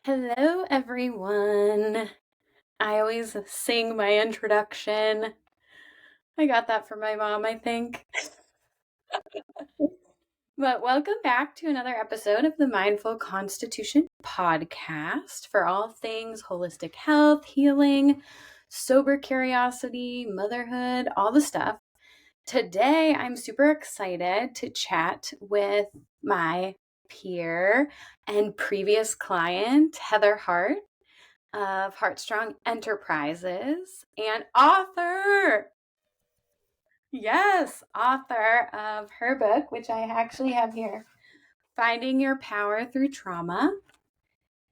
Hello, everyone. I always sing my introduction. I got that from my mom, I think. But welcome back to another episode of the Mindful Constitution podcast for all things holistic health, healing, sober curiosity, motherhood, all the stuff. Today, I'm super excited to chat with my peer and previous client, Heather Hart of Heartstrong Enterprises and author. Yes, author of her book, which I actually have here, Finding Your Power Through Trauma,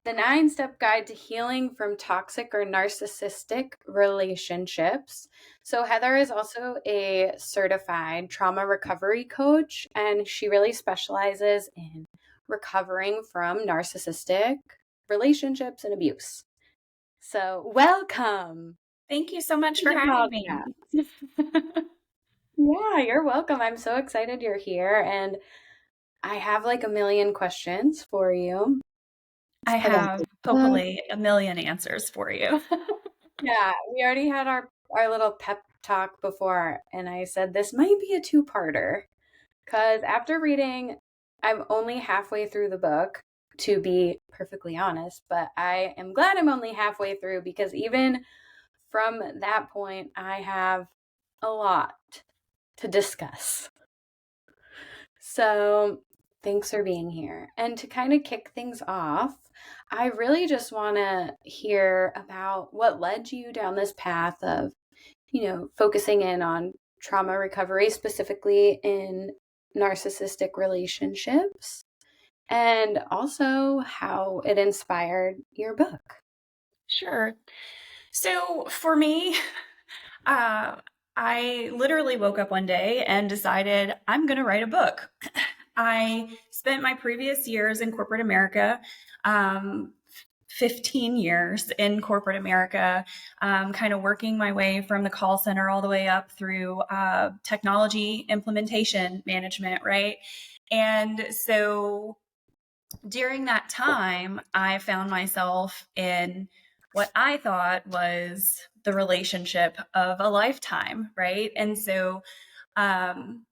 the 9-step guide to healing from toxic or narcissistic relationships. So Heather is also a certified trauma recovery coach, and she really specializes in recovering from narcissistic relationships and abuse. So welcome. Thank you so much for The having me. podcast. Yeah, you're welcome. I'm so excited you're here, and I have like a million questions for you I about have the book. hopefully a million answers for you. Yeah, we already had our little pep talk before, and I said this might be a two-parter because after reading, I'm only halfway through the book, to be perfectly honest, but I am glad I'm only halfway through because even from that point, I have a lot to discuss. So, thanks for being here. And to kind of kick things off, I really just want to hear about what led you down this path of, focusing in on trauma recovery, specifically in narcissistic relationships, and also how it inspired your book. Sure. So for me, uh, I literally woke up one day and decided I'm going to write a book. I spent my previous years in corporate America, um, 15 years in corporate America, kind of working my way from the call center all the way up through technology implementation management, right? And so during that time, I found myself in what I thought was the relationship of a lifetime, right? And so, um,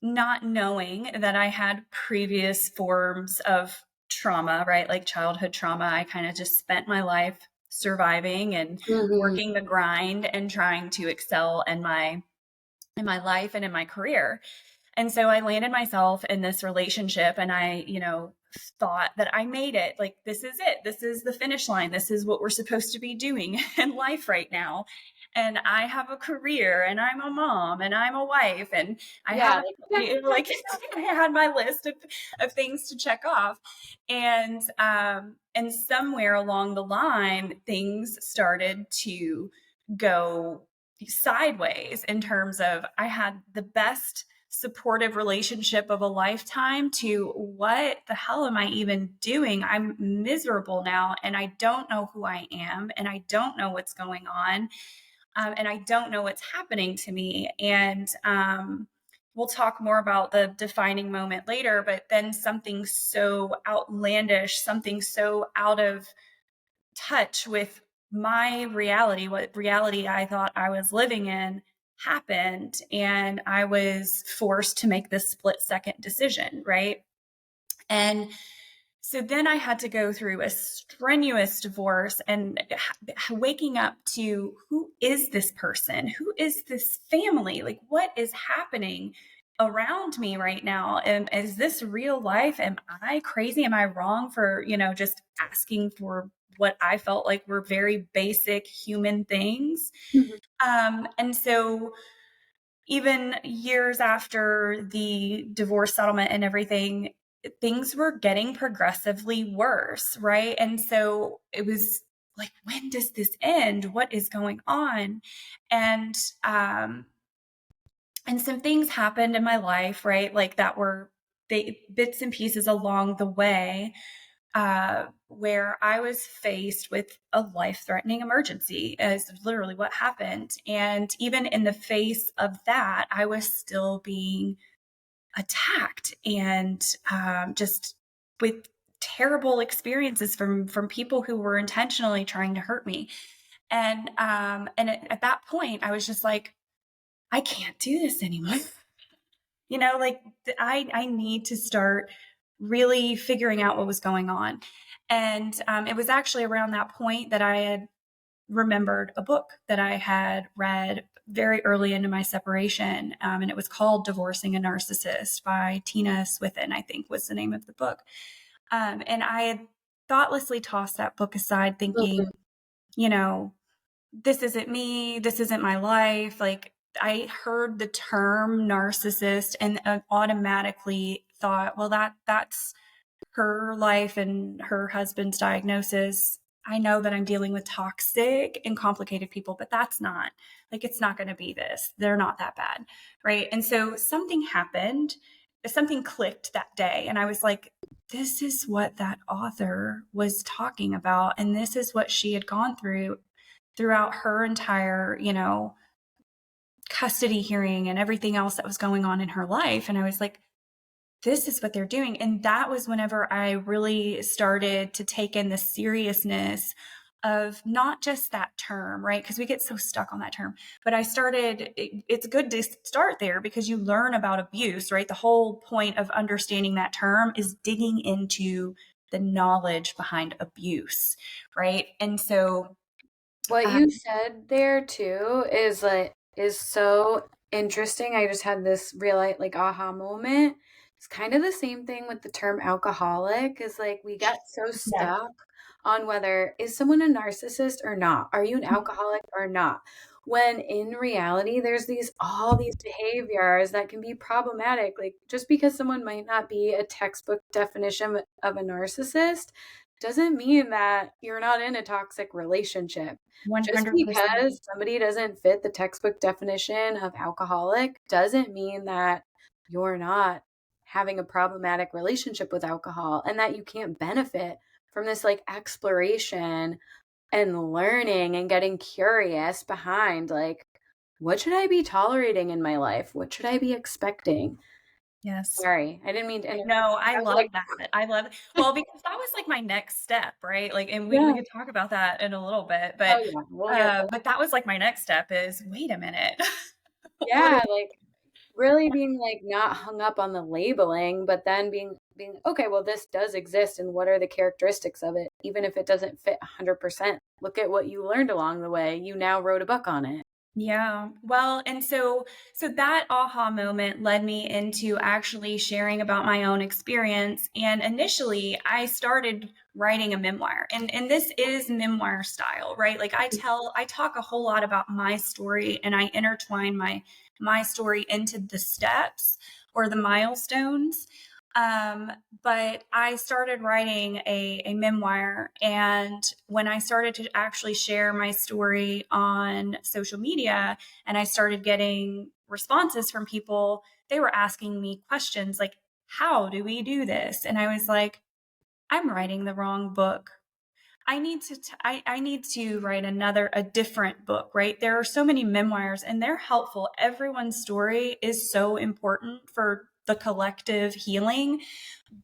not knowing that I had previous forms of trauma, right? Like childhood trauma, I kind of just spent my life surviving and Mm-hmm. working the grind and trying to excel in my life and in my career. And so I landed myself in this relationship and I, thought that I made it. Like, this is it. This is the finish line. This is what we're supposed to be doing in life right now. And I have a career and I'm a mom and I'm a wife and I have Yeah, a, like check, check. like, I had my list of things to check off. And somewhere along the line, things started to go sideways in terms of I had the best supportive relationship of a lifetime to what the hell am I even doing? I'm miserable now and I don't know who I am and I don't know what's going on and I don't know what's happening to me. And we'll talk more about the defining moment later, but then something so outlandish, something so out of touch with my reality, what reality I thought I was living in happened. And I was forced to make this split second decision, right? And so then I had to go through a strenuous divorce and waking up to who is this person? Who is this family? Like, what is happening around me right now? And is this real life? Am I crazy? Am I wrong for, just asking for what I felt like were very basic human things? Mhm. And so even years after the divorce settlement and everything, things were getting progressively worse, right? And so it was like, when does this end? What is going on? And um, and some things happened in my life, right? Like that were bits and pieces along the way where I was faced with a life threatening emergency, is literally what happened. And even in the face of that, I was still being attacked and just with terrible experiences from people who were intentionally trying to hurt me. And at that point, I was just like, I can't do this anymore. Like I need to start really figuring out what was going on. And it was actually around that point that I had remembered a book that I had read very early into my separation. And it was called Divorcing a Narcissist by Tina Swithin, I think was the name of the book. And I had thoughtlessly tossed that book aside, thinking, you know, this isn't me, this isn't my life. Like, I heard the term narcissist and automatically thought, well, that's her life and her husband's diagnosis. I know that I'm dealing with toxic and complicated people, but that's not, like, it's not going to be this. They're not that bad. Right. And so something happened, something clicked that day. And I was like, this is what that author was talking about. And this is what she had gone through throughout her entire, custody hearing and everything else that was going on in her life. And I was like, this is what they're doing. And that was whenever I really started to take in the seriousness of not just that term, right? Because we get so stuck on that term. But it's good to start there because you learn about abuse, right? The whole point of understanding that term is digging into the knowledge behind abuse, right? And so What you said there too is so interesting. I just had this real like aha moment. It's kind of the same thing with the term alcoholic, is like we get so yeah. stuck on whether is someone a narcissist or not. Are you an alcoholic or not? When in reality there's all these behaviors that can be problematic. Like, just because someone might not be a textbook definition of a narcissist doesn't mean that you're not in a toxic relationship. Just 100%. because somebody doesn't fit the textbook definition of alcoholic doesn't mean that you're not having a problematic relationship with alcohol, and that you can't benefit from this like exploration and learning and getting curious behind, like, what should I be tolerating in my life? What should I be expecting? Yes. Sorry, I didn't mean to interrupt. No, I I was love like, that. I love it. Well, because that was like my next step, right? Like, and we yeah, could talk about that in a little bit, oh yeah, we'll get there. but that was like my next step is, wait a minute. What Yeah, like really being like not hung up on the labeling, but then being okay, well, this does exist, and what are the characteristics of it? Even if it doesn't fit 100%, look at what you learned along the way. You now wrote a book on it. Yeah. Well, and so that aha moment led me into actually sharing about my own experience. And initially, I started writing a memoir. And this is memoir style, right? Like I talk a whole lot about my story and I intertwine my story into the steps or the milestones. Um, but I started writing a memoir. And when I started to actually share my story on social media and I started getting responses from people, they were asking me questions like, how do we do this? And I was like, I'm writing the wrong book. I need to write a different book, right? There are so many memoirs and they're helpful. Everyone's story is so important for the collective healing,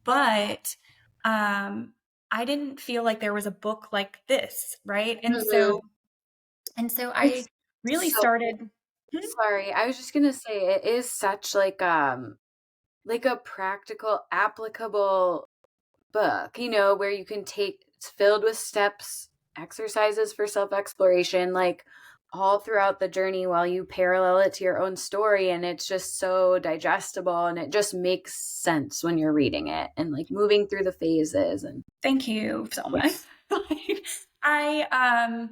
but I didn't feel like there was a book like this, right? Mhm. And so I It's really so started. Hmm? sorry. I was just gonna say it is such like a practical, applicable book, where you can take it's filled with steps, exercises for self-exploration, like all throughout the journey while you parallel it to your own story. And it's just so digestible and it just makes sense when you're reading it and like moving through the phases. And Thank you so yeah. much. I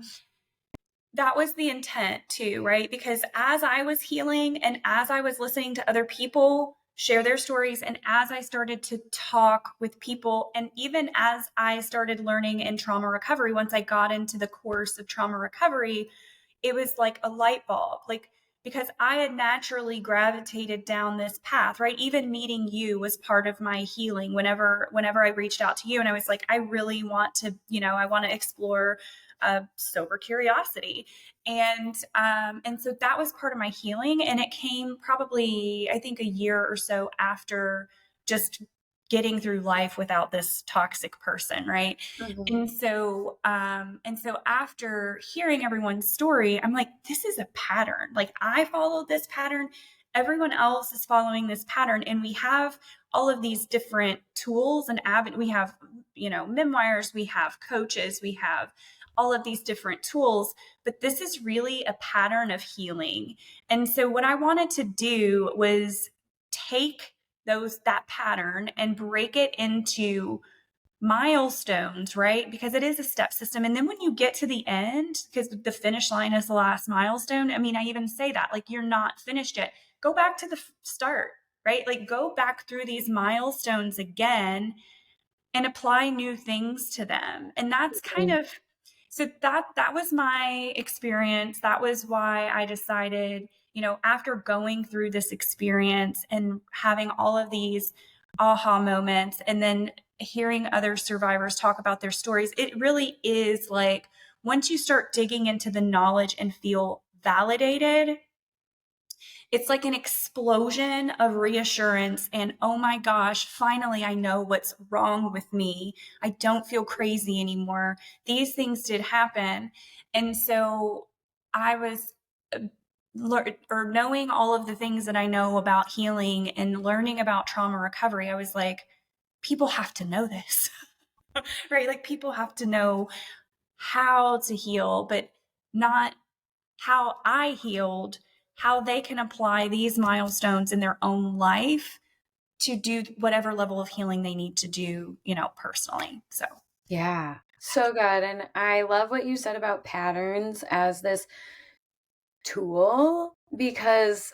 that was the intent too, right? Because as I was healing and as I was listening to other people share their stories, and as I started to talk with people, and even as I started learning in trauma recovery, once I got into the course of trauma recovery, it was like a light bulb, like, because I had naturally gravitated down this path, right? Even meeting you was part of my healing. Whenever I reached out to you and I was like, I really want to, I want to explore sober curiosity. And so that was part of my healing. And it came probably, I think, a year or so after just getting through life without this toxic person, right? Mhm. And so after hearing everyone's story, I'm like, this is a pattern. Like, I followed this pattern, everyone else is following this pattern, and we have all of these different tools and we have, memoirs, we have coaches, we have all of these different tools, but this is really a pattern of healing. And so what I wanted to do was take that pattern and break it into milestones, right? Because it is a step system. And then when you get to the end, because the finish line is the last milestone, I mean, I even say that, like, you're not finished yet. Go back to the start, right? Like, go back through these milestones again and apply new things to them. And that's kind Mhm. of, so that was my experience. That was why I decided, after going through this experience and having all of these aha moments, and then hearing other survivors talk about their stories, it really is like, once you start digging into the knowledge and feel validated, it's like an explosion of reassurance and, oh my gosh, finally I know what's wrong with me. I don't feel crazy anymore. These things did happen. And so I was knowing all of the things that I know about healing and learning about trauma recovery. I was like, people have to know this, right? Like, people have to know how to heal, but not how I healed, how they can apply these milestones in their own life to do whatever level of healing they need to do, personally. So, Yeah, so good. And I love what you said about patterns as this tool, because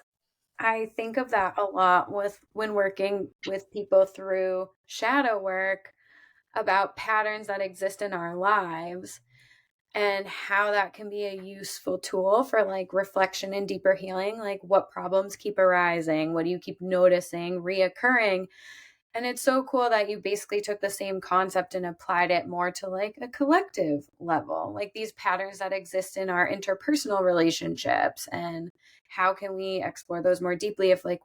I think of that a lot with when working with people through shadow work, about patterns that exist in our lives and how that can be a useful tool for like reflection and deeper healing. Like, what problems keep arising? What do you keep noticing reoccurring? And it's so cool that you basically took the same concept and applied it more to like a collective level, like these patterns that exist in our interpersonal relationships. And how can we explore those more deeply? If like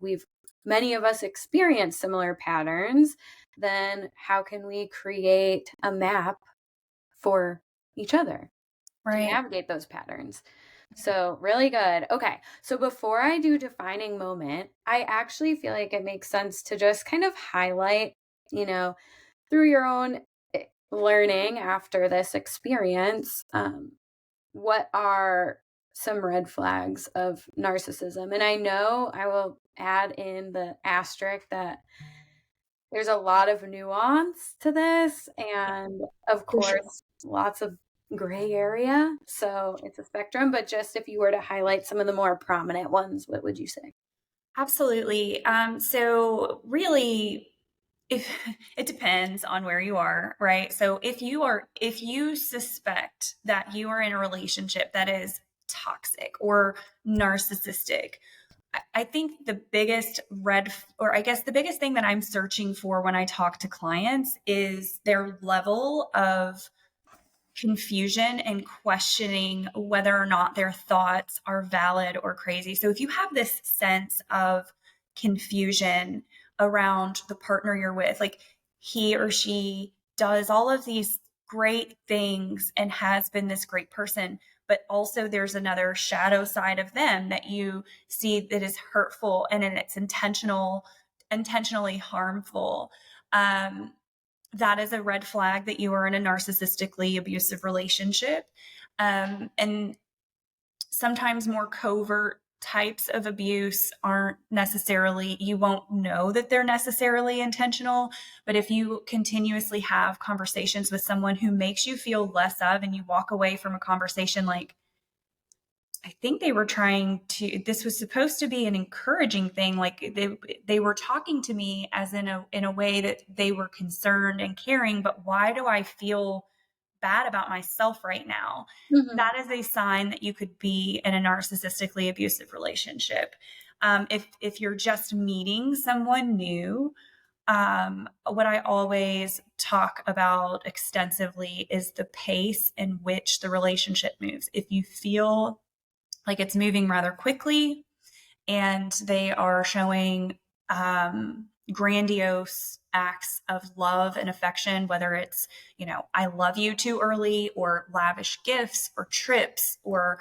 many of us experience similar patterns, then how can we create a map for each other to right. navigate those patterns? So, really good. Okay. So, before I do defining moment, I actually feel like it makes sense to just kind of highlight, you know, through your own learning after this experience, what are some red flags of narcissism? And I know I will add in the asterisk that there's a lot of nuance to this, and of For sure. course, lots of gray area. So it's a spectrum, but just if you were to highlight some of the more prominent ones, what would you say? Absolutely. So really, if it depends on where you are, right? So if you suspect that you are in a relationship that is toxic or narcissistic, I think the biggest or I guess the biggest thing that I'm searching for when I talk to clients is their level of confusion and questioning whether or not their thoughts are valid or crazy. So if you have this sense of confusion around the partner you're with, like, he or she does all of these great things and has been this great person, but also there's another shadow side of them that you see that is hurtful and it's intentionally harmful. Um, that is a red flag that you are in a narcissistically abusive relationship. And sometimes more covert types of abuse aren't necessarily, you won't know that they're necessarily intentional. But if you continuously have conversations with someone who makes you feel less of, and you walk away from a conversation like, I think they were trying to, this was supposed to be an encouraging thing. Like, they were talking to me as in a way that they were concerned and caring, but why do I feel bad about myself right now? Mhm. That is a sign that you could be in a narcissistically abusive relationship. If you're just meeting someone new, what I always talk about extensively is the pace in which the relationship moves. If you feel like it's moving rather quickly and they are showing grandiose acts of love and affection, whether it's, I love you too early, or lavish gifts or trips, or,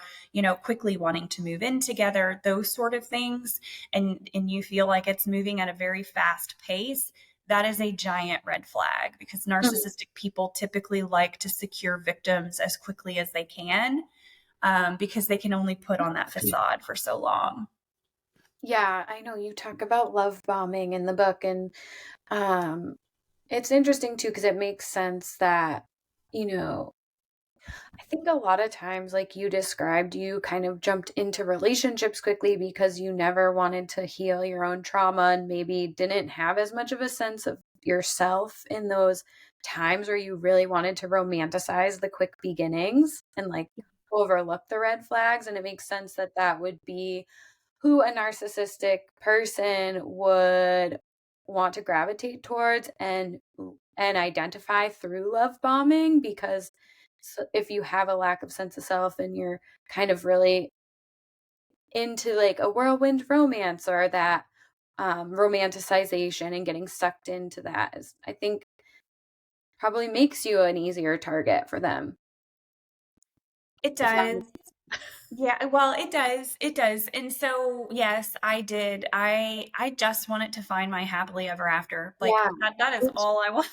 quickly wanting to move in together, those sort of things. And you feel like it's moving at a very fast pace. That is a giant red flag, because Mhm. narcissistic people typically like to secure victims as quickly as they can, because they can only put on that facade for so long. Yeah, I know you talk about love bombing in the book, and um, it's interesting too because it makes sense that, you know, I think a lot of times, like you described, you kind of jumped into relationships quickly because you never wanted to heal your own trauma and maybe didn't have as much of a sense of yourself in those times where you really wanted to romanticize the quick beginnings and like overlook the red flags. And it makes sense that that would be who a narcissistic person would want to gravitate towards and identify through love bombing because if you have a lack of sense of self and you're kind of really into like a whirlwind romance or that romanticization and getting sucked into that is I think probably makes you an easier target for them It if that does. makes Yeah, well, it does. It does. And so, yes, I did. I just wanted to find my happily ever after. Like yeah that is all I wanted.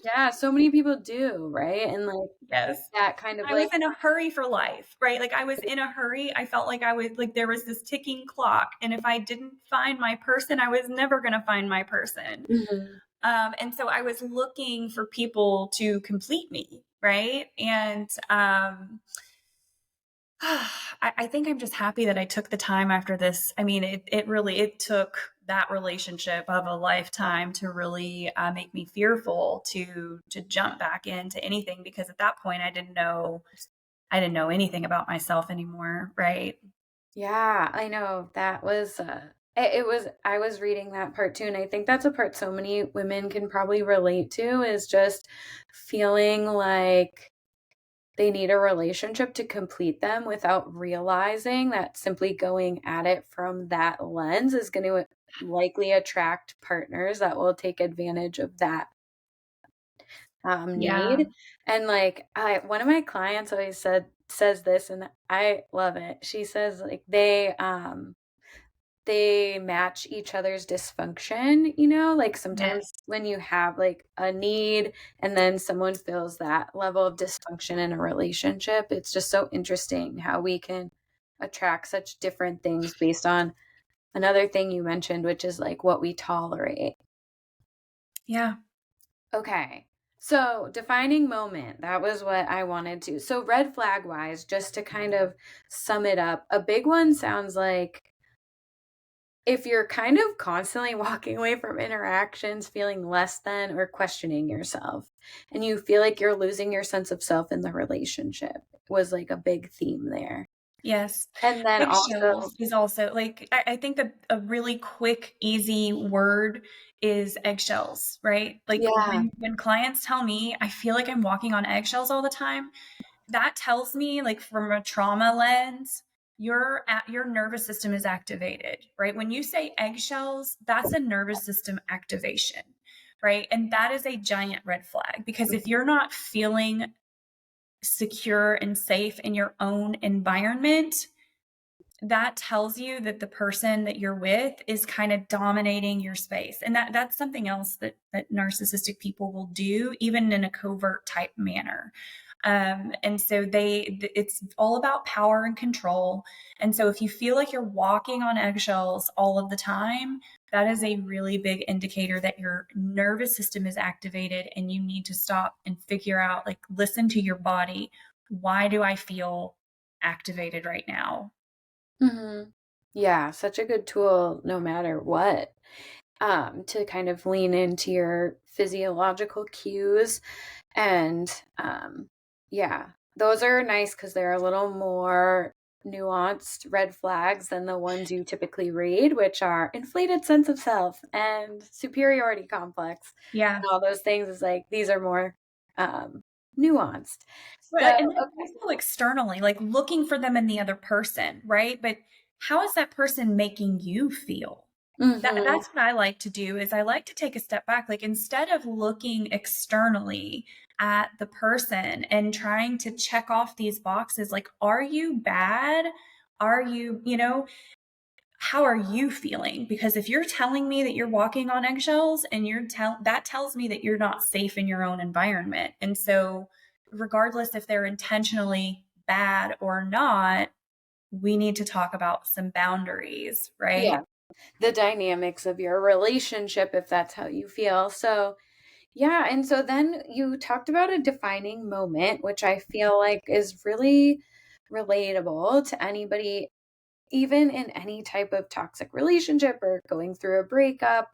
yeah so many people do right and like Yes. that kind of I was like in a hurry for life, right? Like I was in a hurry. I felt like I was like there was this ticking clock, and if I didn't find my person, I was never going to find my person. Mhm. And so I was looking for people to complete me, right? And I think I'm just happy that I took the time after this. I mean, it really it took that relationship of a lifetime to really make me fearful to jump back into anything, because at that point I didn't know anything about myself anymore, right? Yeah, I know. That was it was I was reading that part too, and I think that's a part so many women can probably relate to is just feeling like they need a relationship to complete them without realizing that simply going at it from that lens is going to likely attract partners that will take advantage of that Yeah. need. And like I one of my clients always says this and I love it. She says like they match each other's dysfunction, you know? Like sometimes Yes. when you have like a need and then someone feels that level of dysfunction in a relationship, it's just so interesting how we can attract such different things based on another thing you mentioned, which is like what we tolerate. Yeah. Okay. So, defining moment, that was what I wanted to. So, red flag wise, just to kind of sum it up, a big one sounds like if you're kind of constantly walking away from interactions, feeling less than or questioning yourself, and you feel like you're losing your sense of self in the relationship, was like a big theme there. Yes. And then Eggshells also, is also like I think that a really quick, easy word is eggshells, right? Like yeah. when clients tell me I feel like I'm walking on eggshells all the time, that tells me, like, from a trauma lens, your nervous system is activated, right? When you say eggshells, that's a nervous system activation, right? And that is a giant red flag, because if you're not feeling secure and safe in your own environment, that tells you that the person that you're with is kind of dominating your space. And that's something else that narcissistic people will do, even in a covert type manner. And so it's all about power and control. And so if you feel like you're walking on eggshells all of the time, that is a really big indicator that your nervous system is activated, and you need to stop and figure out, like, listen to your body. Why do I feel activated right now? Mhm. Yeah, such a good tool no matter what. To kind of lean into your physiological cues and yeah, those are nice because they're a little more nuanced red flags than the ones you typically read, which are inflated sense of self and superiority complex Yeah. and all those things is like these are more um nuanced. Well, So and then also externally, like looking for them in the other person, right? But how is that person making you feel? Mm-hmm. That's what I like to do is I like to take a step back. Like instead of looking externally at the person and trying to check off these boxes, like, are you bad? Are you, how are you feeling? Because if you're telling me that you're walking on eggshells and that tells me that you're not safe in your own environment. And so regardless if they're intentionally bad or not, we need to talk about some boundaries, Yeah. right? The dynamics of your relationship, if that's how you feel. So, yeah. And so then you talked about a defining moment, which I feel like is really relatable to anybody, even in any type of toxic relationship or going through a breakup,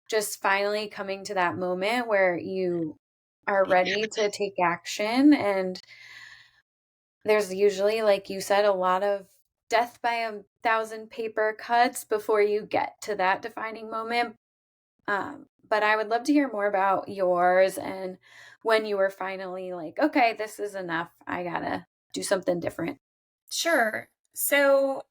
just finally coming to that moment where you are ready to take action. And there's usually, like you said, a lot of death by a thousand paper cuts before you get to that defining moment. But I would love to hear more about yours and when you were finally like, okay, this is enough. I gotta do something different. Sure. So,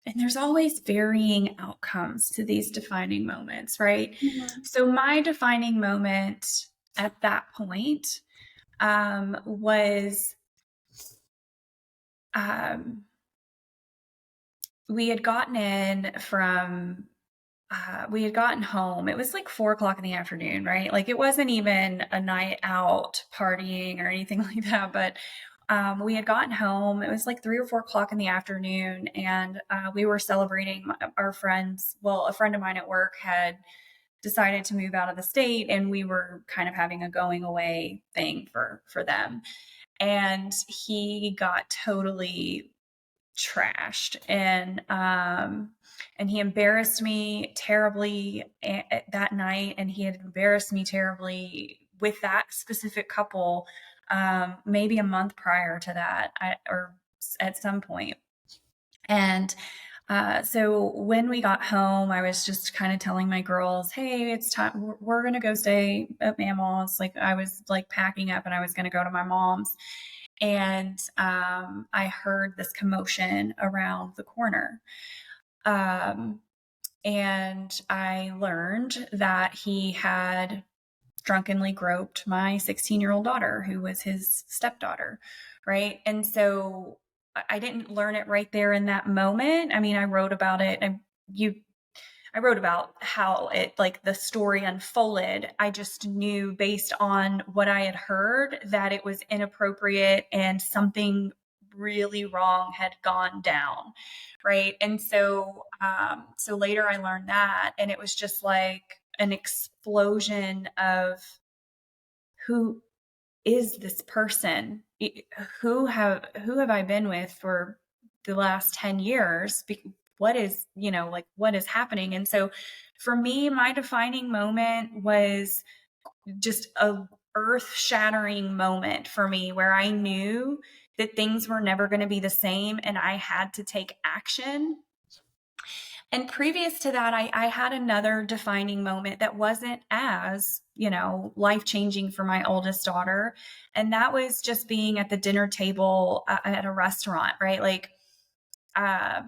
and there's always varying outcomes to these defining moments, right? Mhm. So, my defining moment at that point was um, we had gotten in from we had gotten home. It was like 4 o'clock in the afternoon, right? Like it wasn't even a night out partying or anything like that, but we had gotten home. It was like 3 or 4 o'clock in the afternoon, and we were celebrating our friends. Well, a friend of mine at work had decided to move out of the state, and we were kind of having a going away thing for them. And he got totally trashed, and he embarrassed me terribly that night, and he had embarrassed me terribly with that specific couple maybe a month prior to that, or at some point. And so when we got home, I was just kind of telling my girls, "Hey, it's time. We're gonna go stay at Mama's." Like I was like packing up, and I was gonna go to my mom's, and I heard this commotion around the corner. Um, and I learned that he had drunkenly groped my 16-year-old daughter, who was his stepdaughter, right? And so I didn't learn it right there in that moment. I mean, I wrote about it, and I wrote about how it, like, the story unfolded. I just knew based on what I had heard that it was inappropriate and something really wrong had gone down. Right. And so, so later I learned that, and it was just like an explosion of who is this person? Who have I been with for the last 10 years? What is, like what is happening? And so for me, my defining moment was just a earth-shattering moment for me where I knew that things were never going to be the same and I had to take action. And previous to that, I had another defining moment that wasn't as, life changing for my oldest daughter. And that was just being at the dinner table at a restaurant, right? Like, uh,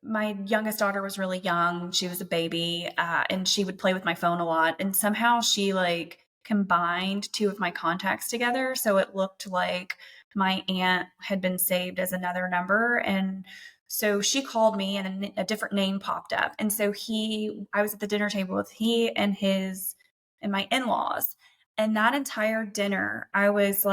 my youngest daughter was really young. She was a baby, and she would play with my phone a lot. And somehow she like combined two of my contacts together. So it looked like my aunt had been saved as another number. And so she called me and a different name popped up. And so I was at the dinner table with he and my in laws. And that entire dinner, I was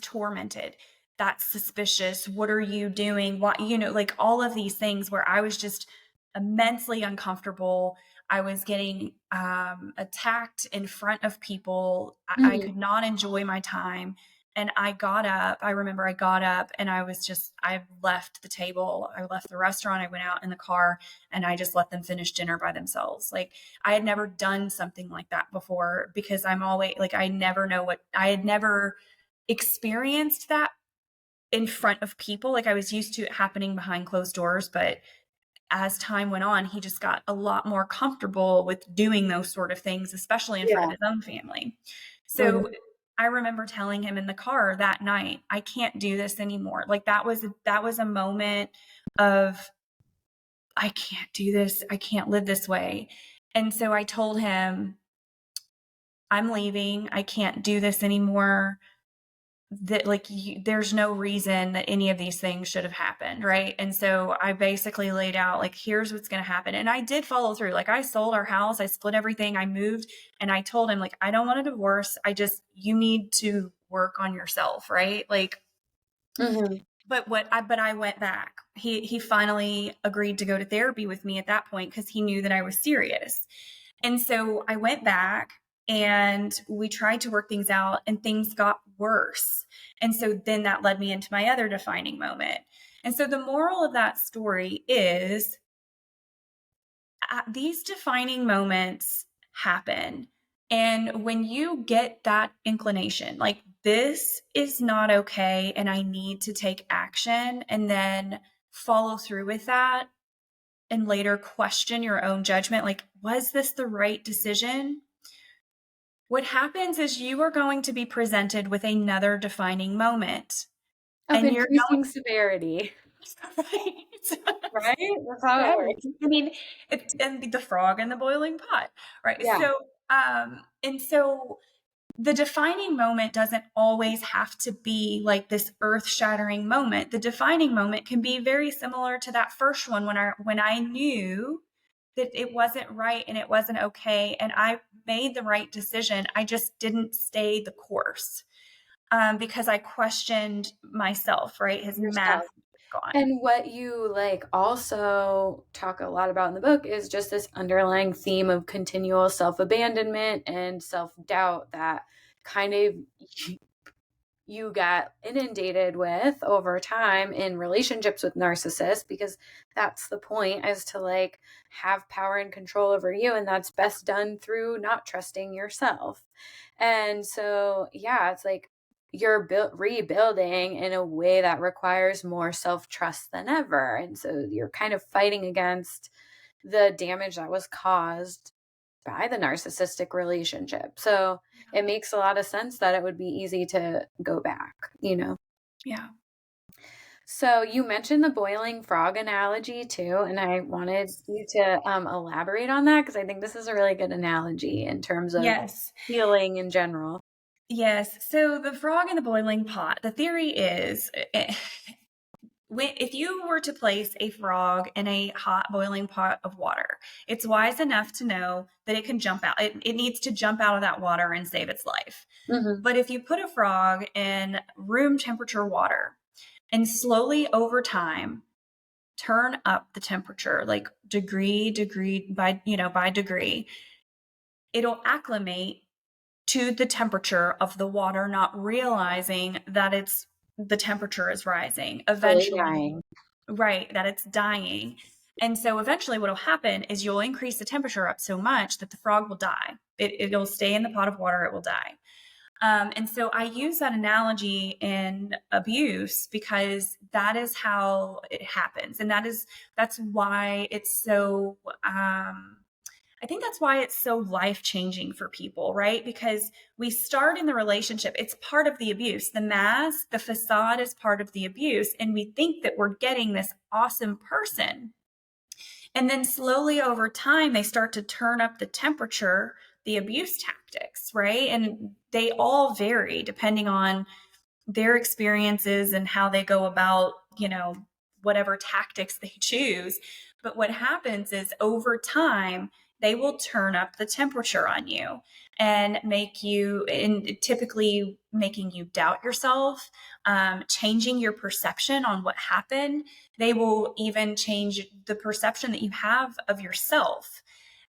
tormented. That's suspicious. What are you doing? What, like all of these things where I was just immensely uncomfortable. I was getting attacked in front of people. I Mhm. could not enjoy my time. And I got up. I remember I got up and I left the table. I left the restaurant. I went out in the car and I just let them finish dinner by themselves. Like I had never done something like that before because I'm always like, I had never experienced that in front of people. Like I was used to it happening behind closed doors, but as time went on, he just got a lot more comfortable with doing those sort of things, especially in front of Yeah. his own family. Mhm. So I remember telling him in the car that night, I can't do this anymore. Like that was a moment of, I can't do this. I can't live this way. And so I told him, I'm leaving. I can't do this anymore. That there's no reason that any of these things should have happened, right? And so I basically laid out, like, here's what's going to happen. And I did follow through. Like, I sold our house, I split everything, I moved, and I told him, like, I don't want a divorce. You need to work on yourself, right? Like, Mm-hmm. but I went back. He finally agreed to go to therapy with me at that point because he knew that I was serious. And so I went back and we tried to work things out, and things got worse. And so then that led me into my other defining moment. And so the moral of that story is, these defining moments happen. And when you get that inclination, like, this is not okay, and I need to take action, and then follow through with that, and later question your own judgment, like, was this the right decision? What happens is you are going to be presented with another defining moment, Of and you're increasing severity, right. right? That's how it Right. works. I mean, and the frog in the boiling pot, right? Yeah. So the defining moment doesn't always have to be like this earth-shattering moment. The defining moment can be very similar to that first one, when I knew that it wasn't right and it wasn't okay, and I made the right decision. I just didn't stay the course, because I questioned myself, right? His mask Yourself. gone. And what you like also talk a lot about in the book is just this underlying theme of continual self-abandonment and self-doubt that kind of you got inundated with over time in relationships with narcissists, because that's the point, is to like have power and control over you, and that's best done through not trusting yourself. And so yeah, it's like you're rebuilding in a way that requires more self-trust than ever, and so you're kind of fighting against the damage that was caused by the narcissistic relationship. So it makes a lot of sense that it would be easy to go back, you know? Yeah. So you mentioned the boiling frog analogy too, and I wanted you to elaborate on that because I think this is a really good analogy in terms of Yes. healing in general. Yes. So the frog in the boiling pot, the theory is, if you were to place a frog in a hot boiling pot of water, it's wise enough to know that it can jump out. It needs to jump out of that water and save its life. Mm-hmm. But if you put a frog in room temperature water and slowly over time turn up the temperature, like degree by degree, it'll acclimate to the temperature of the water, not realizing that the temperature is rising. Slowly Eventually, dying. right, that it's dying. And so eventually what will happen is you'll increase the temperature up so much that the frog will die. It'll stay in the pot of water, it will die. And so I use that analogy in abuse because that is how it happens. And that's why it's so, I think that's why it's so life changing for people, right? Because we start in the relationship, it's part of the abuse. The mask, the facade is part of the abuse. And we think that we're getting this awesome person. And then slowly over time, they start to turn up the temperature, the abuse tactics, right? And they all vary depending on their experiences and how they go about, whatever tactics they choose. But what happens is over time, they will turn up the temperature on you and typically making you doubt yourself, changing your perception on what happened. They will even change the perception that you have of yourself.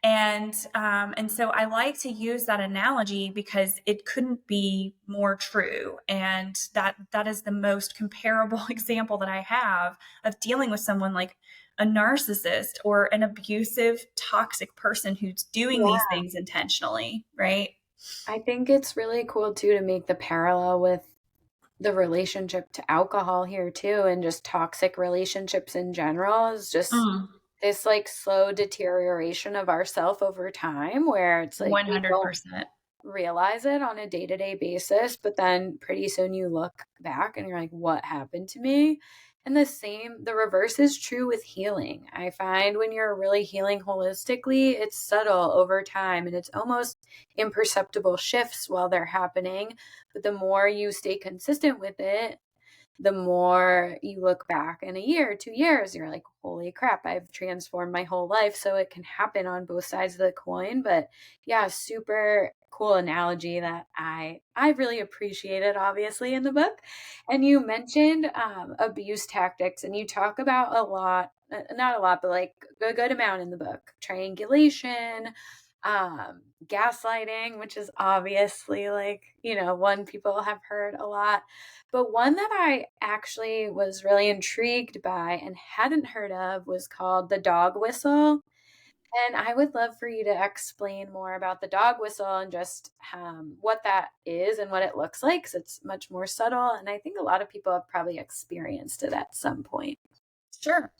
And so I like to use that analogy because it couldn't be more true. And that is the most comparable example that I have of dealing with someone like a narcissist or an abusive, toxic person who's doing these Yeah. things intentionally, right? I think it's really cool too to make the parallel with the relationship to alcohol here too, and just toxic relationships in general is just Mm, this like slow deterioration of ourself over time, where it's like we don't 100%. realize it on a day-to-day basis, but then pretty soon you look back and you're like, what happened to me? And the reverse is true with healing. I find when you're really healing holistically, it's subtle over time and it's almost imperceptible shifts while they're happening. But the more you stay consistent with it, the more you look back in a year, 2 years, you're like, holy crap, I've transformed my whole life. So it can happen on both sides of the coin. But yeah, super cool analogy that I really appreciated, obviously, in the book. And you mentioned abuse tactics, and you talk about a lot, not a lot, but like a good amount in the book. Triangulation, gaslighting, which is obviously like, one people have heard a lot. But one that I actually was really intrigued by and hadn't heard of was called the dog whistle. And I would love for you to explain more about the dog whistle and just what that is and what it looks like, because it's much more subtle. And I think a lot of people have probably experienced it at some point. Sure.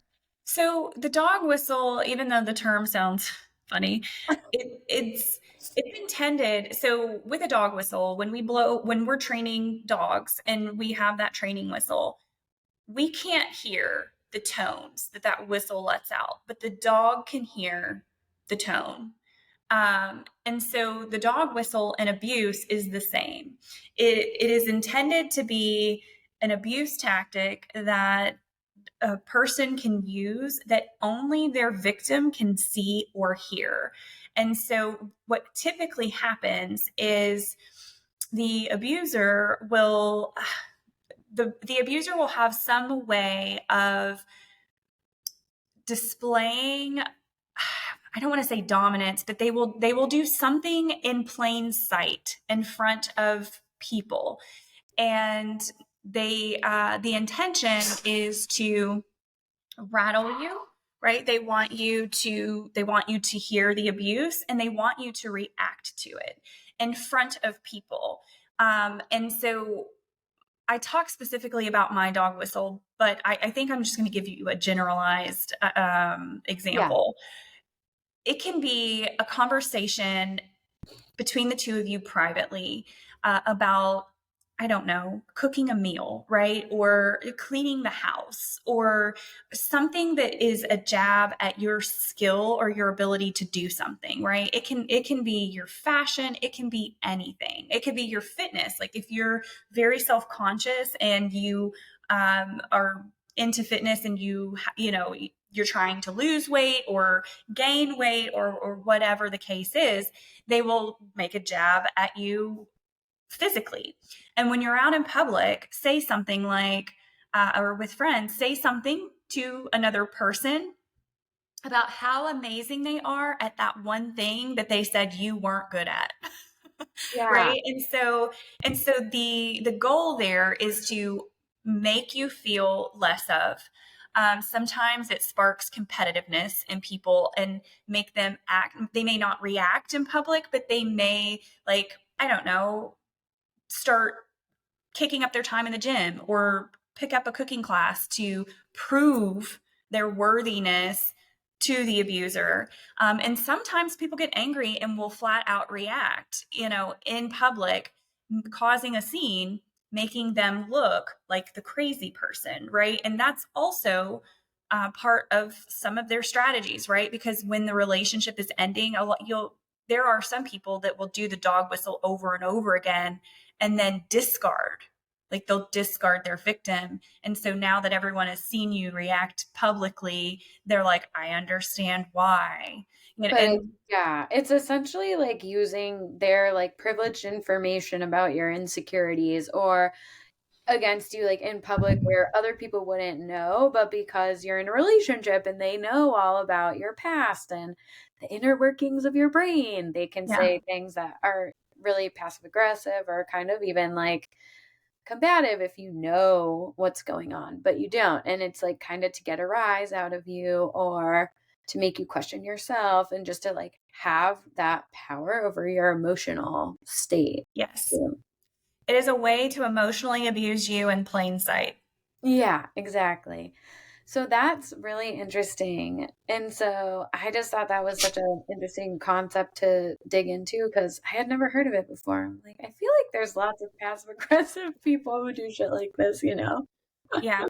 So the dog whistle, even though the term sounds funny, it's intended. So with a dog whistle, when we're training dogs and we have that training whistle, we can't hear the tones that whistle lets out, but the dog can hear the tone. And so the dog whistle in abuse is the same. It is intended to be an abuse tactic that a person can use that only their victim can see or hear. And so what typically happens is the abuser will the abuser will have some way of displaying, I don't want to say dominance, but they will do something in plain sight in front of people. And the intention is to rattle you, right? They want you to hear the abuse, and they want you to react to it in front of people. And so I talk specifically about my dog whistle, but I think I'm just going to give you a generalized Yeah. example. It can be a conversation between the two of you privately about, I don't know, cooking a meal, right? Or cleaning the house, or something that is a jab at your skill or your ability to do something, right? It can be your fashion, it can be anything. It could be your fitness. Like if you're very self-conscious and you are into fitness and you're trying to lose weight or gain weight or whatever the case is, they will make a jab at you physically. And when you're out in public, say something like, or with friends, say something to another person about how amazing they are at that one thing that they said you weren't good at. Yeah. Right. And so the goal there is to make you feel less of. Sometimes it sparks competitiveness in people and make them act. They may not react in public, but they may, like, I don't know, start kicking up their time in the gym or pick up a cooking class to prove their worthiness to the abuser. And sometimes people get angry and will flat out react, in public, causing a scene, making them look like the crazy person, right? And that's also part of some of their strategies, right? Because when the relationship is ending, there are some people that will do the dog whistle over and over again and then they'll discard their victim. And so now that everyone has seen you react publicly, they're like, I understand why. And Yeah, it's essentially like using their like privileged information about your insecurities or against you, like in public where other people wouldn't know, but because you're in a relationship and they know all about your past and the inner workings of your brain, they can yeah, say things that are really passive aggressive or kind of even like combative if you know what's going on, but you don't. And it's like kind of to get a rise out of you or to make you question yourself and just to like have that power over your emotional state. yes. It is a way to emotionally abuse you in plain sight. Yeah, exactly. So that's really interesting. And so I just thought that was such an interesting concept to dig into because I had never heard of it before. I'm like, I feel like there's lots of passive aggressive people who do shit like this, you know? Yeah.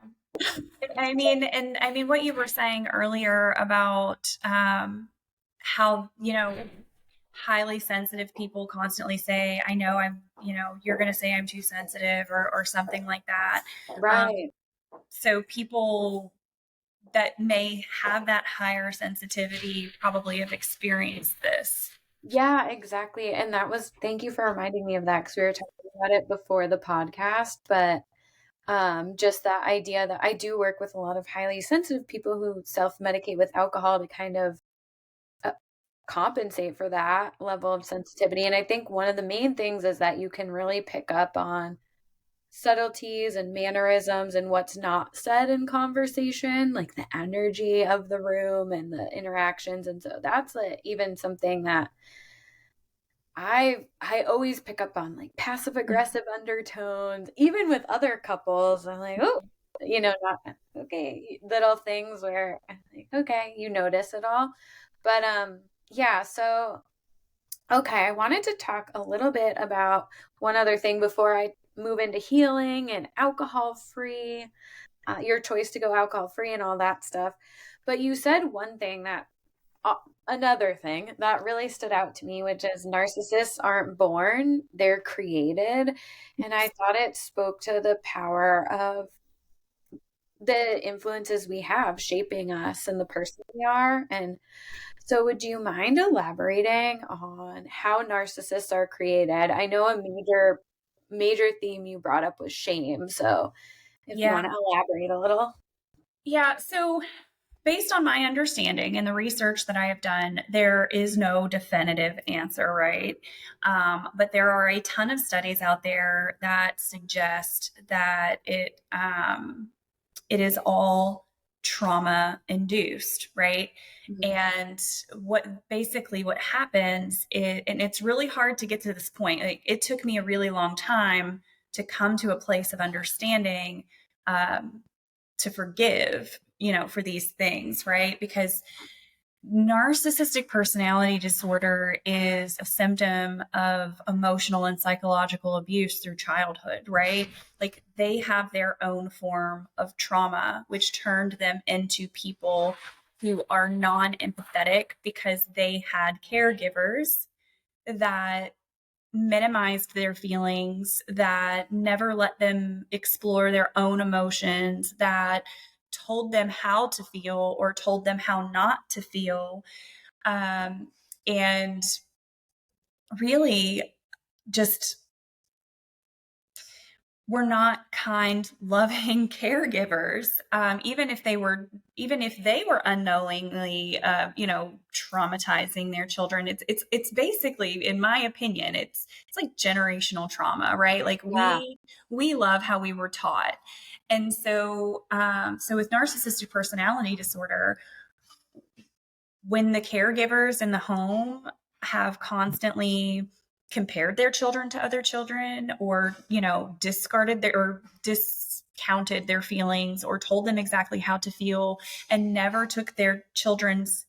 I mean, what you were saying earlier about how, highly sensitive people constantly say, I know you're going to say I'm too sensitive or something like that. Um, Right. so people that may have that higher sensitivity probably have experienced this. Yeah, exactly. And thank you for reminding me of that because we were talking about it before the podcast, but just that idea that I do work with a lot of highly sensitive people who self-medicate with alcohol to kind of uh, compensate for that level of sensitivity. And I think one of the main things is that you can really pick up on subtleties and mannerisms and what's not said in conversation, like the energy of the room and the interactions. And so that's even something that I always pick up on, like passive aggressive undertones, even with other couples. I'm like, oh, not okay, little things where I'm like, okay, you notice it all. But yeah, so okay, I wanted to talk a little bit about one other thing before I move into healing and alcohol free, your choice to go alcohol free and all that stuff. But you said one thing uh, another thing that really stood out to me, which is narcissists aren't born, they're created. And I thought it spoke to the power of the influences we have shaping us and the person we are. And so, would you mind elaborating on how narcissists are created? I know a major theme you brought up was shame. So, if you Yeah. want to elaborate a little. Yeah. So, based on my understanding and the research that I have done, there is no definitive answer, right? But there are a ton of studies out there that suggest that it is all trauma induced, right? Mhm. And what happens is, and it's really hard to get to this point. Like, it took me a really long time to come to a place of understanding, um, to forgive, for these things, right? Because narcissistic personality disorder is a symptom of emotional and psychological abuse through childhood, right? Like, they have their own form of trauma, which turned them into people who are non empathetic because they had caregivers that minimized their feelings, that never let them explore their own emotions, that told them how to feel or told them how not to feel. And really just were not kind, loving caregivers, even if they were unknowingly, traumatizing their children. It's basically, in my opinion, it's like generational trauma, right? Like, Yeah. we love how we were taught, and so with narcissistic personality disorder, when the caregivers in the home have constantly compared their children to other children, or discounted their feelings, or told them exactly how to feel, and never took their children's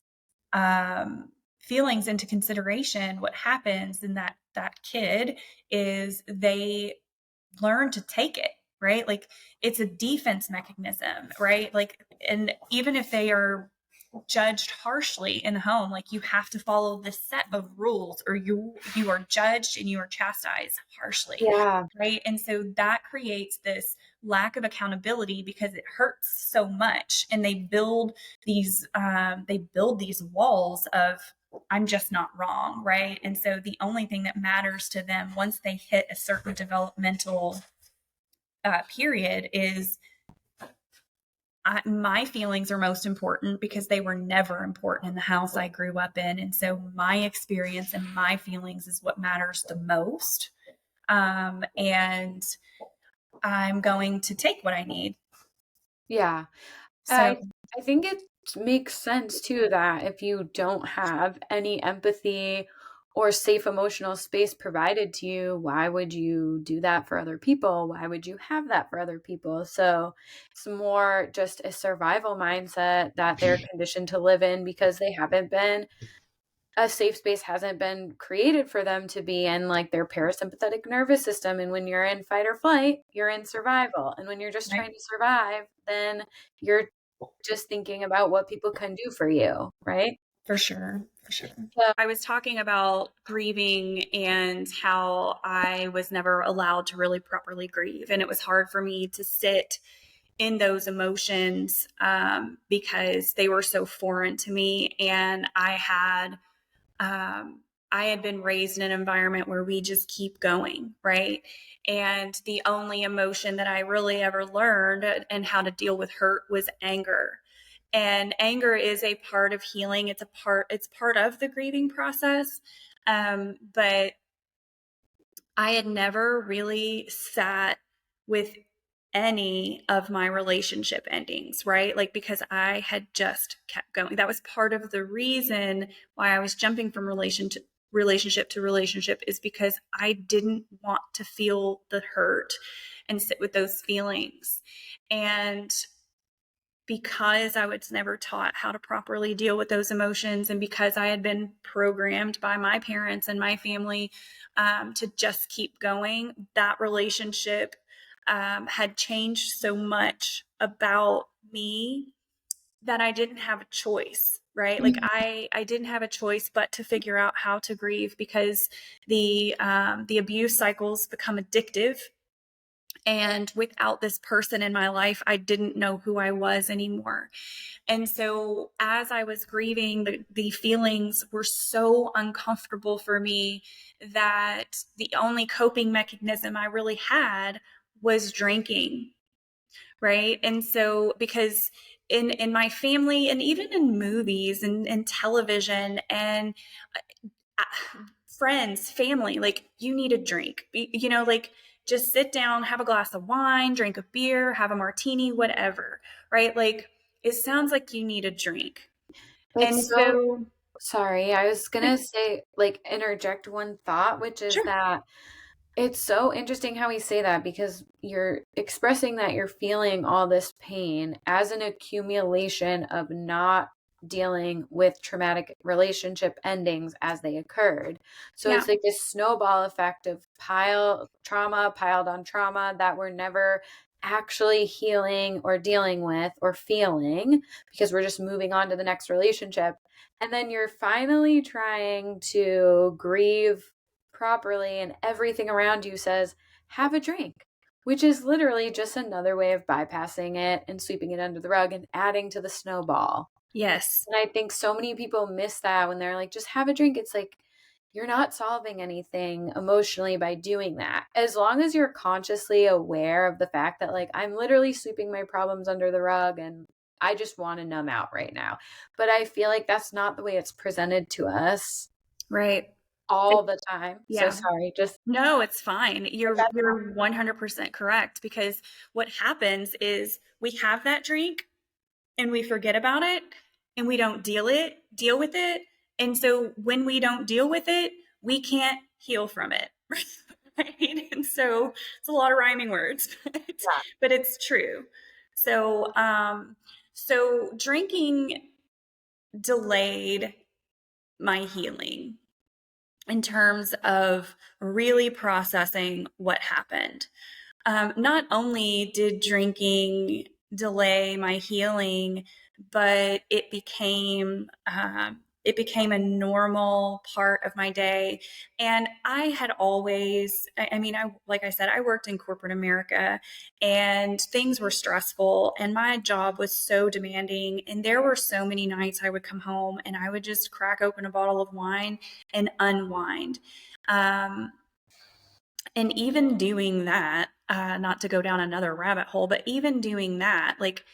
feelings into consideration, what happens in that kid is they learn to take it, right? Like, it's a defense mechanism, right? Like, and even if they are judged harshly in the home, like, you have to follow this set of rules, or you are judged and you are chastised harshly, Yeah. right? And so that creates this lack of accountability because it hurts so much, and they build these walls of, I'm just not wrong, right? And so the only thing that matters to them once they hit a certain developmental period is, my feelings are most important, because they were never important in the house I grew up in. And so my experience and my feelings is what matters the most. And I'm going to take what I need. Yeah. So, I think it makes sense too that if you don't have any empathy or safe emotional space provided to you, why would you do that for other people? Why would you have that for other people? So it's more just a survival mindset that they're conditioned to live in because they haven't been a safe space hasn't been created for them to be in, like, their parasympathetic nervous system. And when you're in fight or flight, you're in survival. And when you're just Right. trying to survive, then you're just thinking about what people can do for you, right? For sure. For sure. So, I was talking about grieving and how I was never allowed to really properly grieve. And it was hard for me to sit in those emotions because they were so foreign to me. And I had been raised in an environment where we just keep going, right? And the only emotion that I really ever learned and how to deal with hurt was anger. And anger is a part of healing. It's part of the grieving process. But I had never really sat with any of my relationship endings, right? Like, because I had just kept going. That was part of the reason why I was jumping from relationship to relationship, is because I didn't want to feel the hurt and sit with those feelings. And because I was never taught how to properly deal with those emotions, and because I had been programmed by my parents and my family to just keep going, that relationship had changed so much about me that I didn't have a choice, right? Like I didn't have a choice but to figure out how to grieve, because the abuse cycles become addictive. And without this person in my life, I didn't know who I was anymore. And so as I was grieving, the feelings were so uncomfortable for me that the only coping mechanism I really had was drinking. Right. And so, because in my family, and even in movies and television and friends, family, like, you need a drink, like, just sit down, have a glass of wine, drink a beer, have a martini, whatever, right? Like, it sounds like you need a drink. And it's so so, sorry. I was gonna say, like, interject one thought, which is sure. that it's so interesting how we say that, because you're expressing that you're feeling all this pain as an accumulation of not dealing with traumatic relationship endings as they occurred. So Yeah. it's like this snowball effect of trauma piled on trauma that we're never actually healing or dealing with or feeling, because we're just moving on to the next relationship. And then you're finally trying to grieve properly, and everything around you says, have a drink, which is literally just another way of bypassing it and sweeping it under the rug and adding to the snowball. Yes. And I think so many people miss that when they're like, just have a drink. It's like, you're not solving anything emotionally by doing that. As long as you're consciously aware of the fact that, like, I'm literally sweeping my problems under the rug and I just want to numb out right now. But I feel like that's not the way it's presented to us Right. all the time. So Yeah. sorry, just No, it's fine. that's You're 100% correct, because what happens is we have that drink and we forget about it, and we don't deal with it. And so when we don't deal with it, we can't heal from it. Right? And so it's a lot of rhyming words, but it's true. So drinking delayed my healing in terms of really processing what happened. Not only did drinking delay my healing, but it became a normal part of my day. And I had always, I mean, like I said, I worked in corporate America, and things were stressful, and my job was so demanding. And there were so many nights I would come home and I would just crack open a bottle of wine and unwind. Um, and even doing that, not to go down another rabbit hole, but even doing that, like,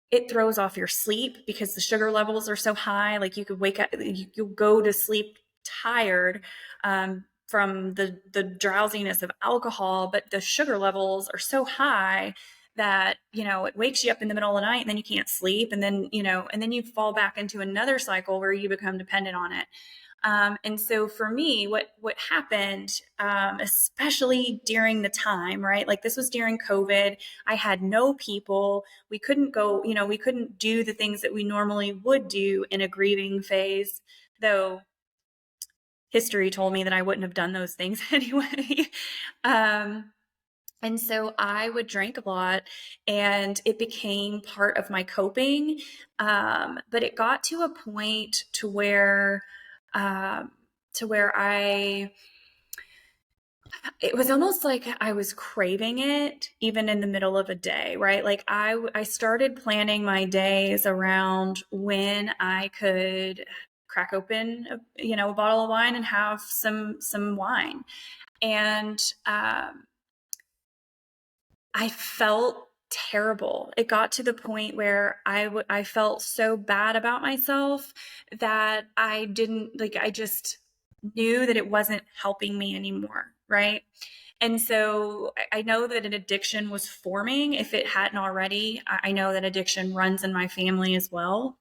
it throws off your sleep because the sugar levels are so high. Like, you could wake up, you go to sleep tired from the drowsiness of alcohol, but the sugar levels are so high that, it wakes you up in the middle of the night, and then you can't sleep. And then, and then you fall back into another cycle where you become dependent on it. And so for me, what happened, especially during the time, right? Like, this was during COVID. I had no people. We couldn't go, we couldn't do the things that we normally would do in a grieving phase, though history told me that I wouldn't have done those things anyway. um, and so I would drink a lot, and it became part of my coping. But it got to a point um, to where it was almost like I was craving it even in the middle of a day, right? Like I started planning my days around when I could crack open a bottle of wine and have some wine. And I felt terrible. It got to the point where I felt so bad about myself that I didn't like, I just knew that it wasn't helping me anymore, right? And so I know that an addiction was forming if it hadn't already. I know that addiction runs in my family as well.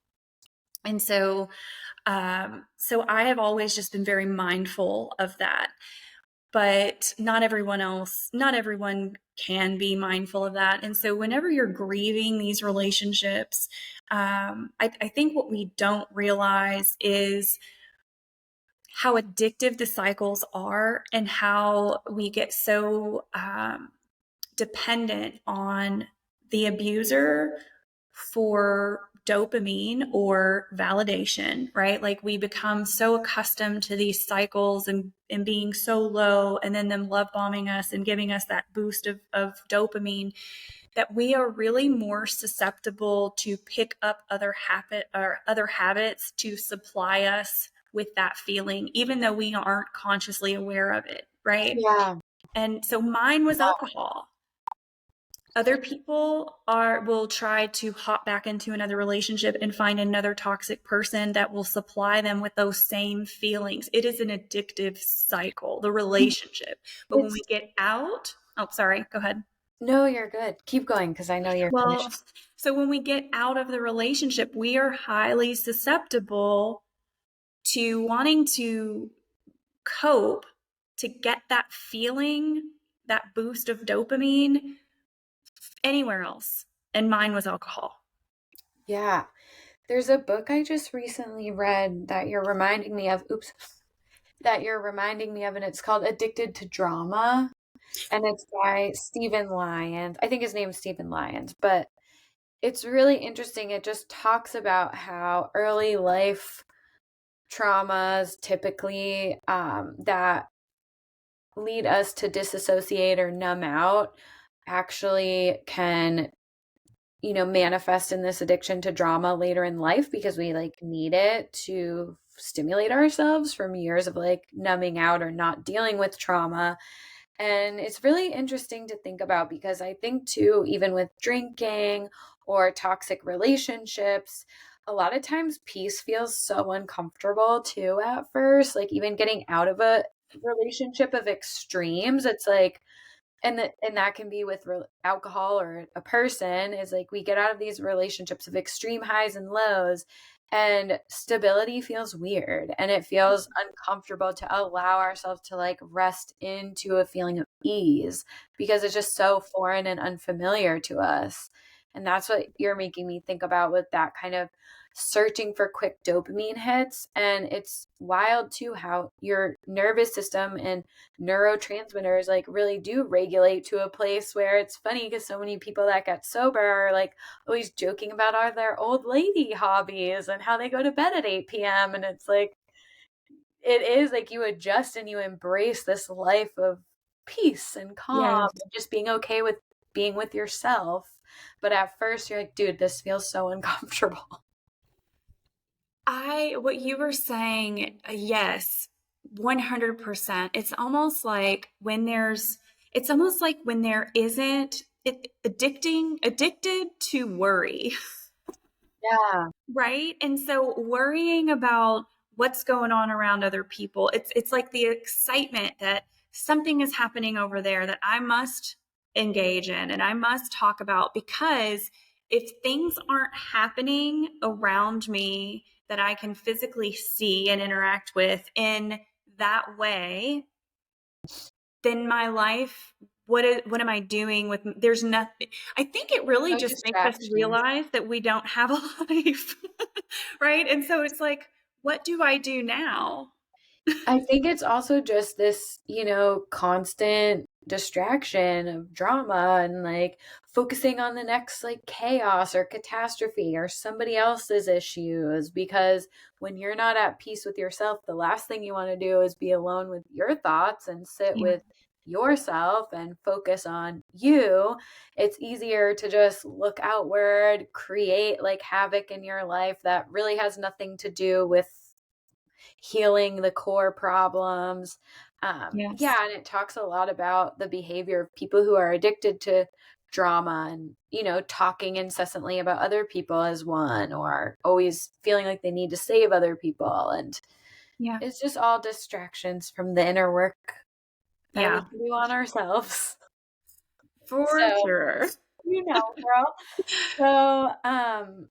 And so I have always just been very mindful of that. But not everyone can be mindful of that. And so whenever you're grieving these relationships, I think what we don't realize is how addictive the cycles are, and how we get so dependent on the abuser for dopamine or validation, right? Like we become so accustomed to these cycles and being so low, and then them love bombing us and giving us that boost of dopamine, that we are really more susceptible to pick up other habits to supply us with that feeling, even though we aren't consciously aware of it, right? Yeah. And so mine was alcohol. Other people will try to hop back into another relationship and find another toxic person that will supply them with those same feelings. It is an addictive cycle, the relationship. But when It's we get out, oh, sorry, go ahead. no, you're good. Keep going because I know you're Well, finished. so when we get out of the relationship, we are highly susceptible to wanting to cope, to get that feeling, that boost of dopamine anywhere else. And mine was alcohol. Yeah. There's a book I just recently read that you're reminding me of. Oops. That you're reminding me of, and it's called Addicted to Drama. And it's by Stephen Lyons. I think his name's Stephen Lyons, but it's really interesting. It just talks about how early life traumas typically that lead us to disassociate or numb out actually can manifest in this addiction to drama later in life because we like need it to stimulate ourselves from years of like numbing out or not dealing with trauma. And it's really interesting to think about because I think too, even with drinking or toxic relationships, a lot of times peace feels so uncomfortable too at first. Like even getting out of a relationship of extremes, it's like, and that can be with alcohol or a person, is like we get out of these relationships of extreme highs and lows, and stability feels weird and it feels uncomfortable to allow ourselves to like rest into a feeling of ease because it's just so foreign and unfamiliar to us. And that's what you're making me think about with that kind of searching for quick dopamine hits. And it's wild too how your nervous system and neurotransmitters like really do regulate to a place where it's funny because so many people that get sober are like always joking about all their old lady hobbies and how they go to bed at 8 p.m. And it's like, it is like you adjust and you embrace this life of peace and calm Yes. and just being okay with being with yourself. But at first you're like, dude, this feels so uncomfortable. What you were saying, yes, 100%. It's almost like when there isn't addicted to worry. Yeah. Right? And so worrying about what's going on around other people, it's like the excitement that something is happening over there that I must engage in and I must talk about, because if things aren't happening around me that I can physically see and interact with in that way, then my life, what am I doing with, there's nothing. I think it really No just makes us distractions. realize that we don't have a life. Right? And so it's like, what do I do now? I think it's also just this, constant distraction of drama and like focusing on the next like chaos or catastrophe or somebody else's issues. Because when you're not at peace with yourself, the last thing you want to do is be alone with your thoughts and sit Yeah. with yourself and focus on you. It's easier to just look outward, create like havoc in your life that really has nothing to do with healing the core problems. Yes. Yeah, and it talks a lot about the behavior of people who are addicted to drama and, talking incessantly about other people as one, or always feeling like they need to save other people. And Yeah. it's just all distractions from the inner work that we Yeah. can do on ourselves. For So, sure. girl. So,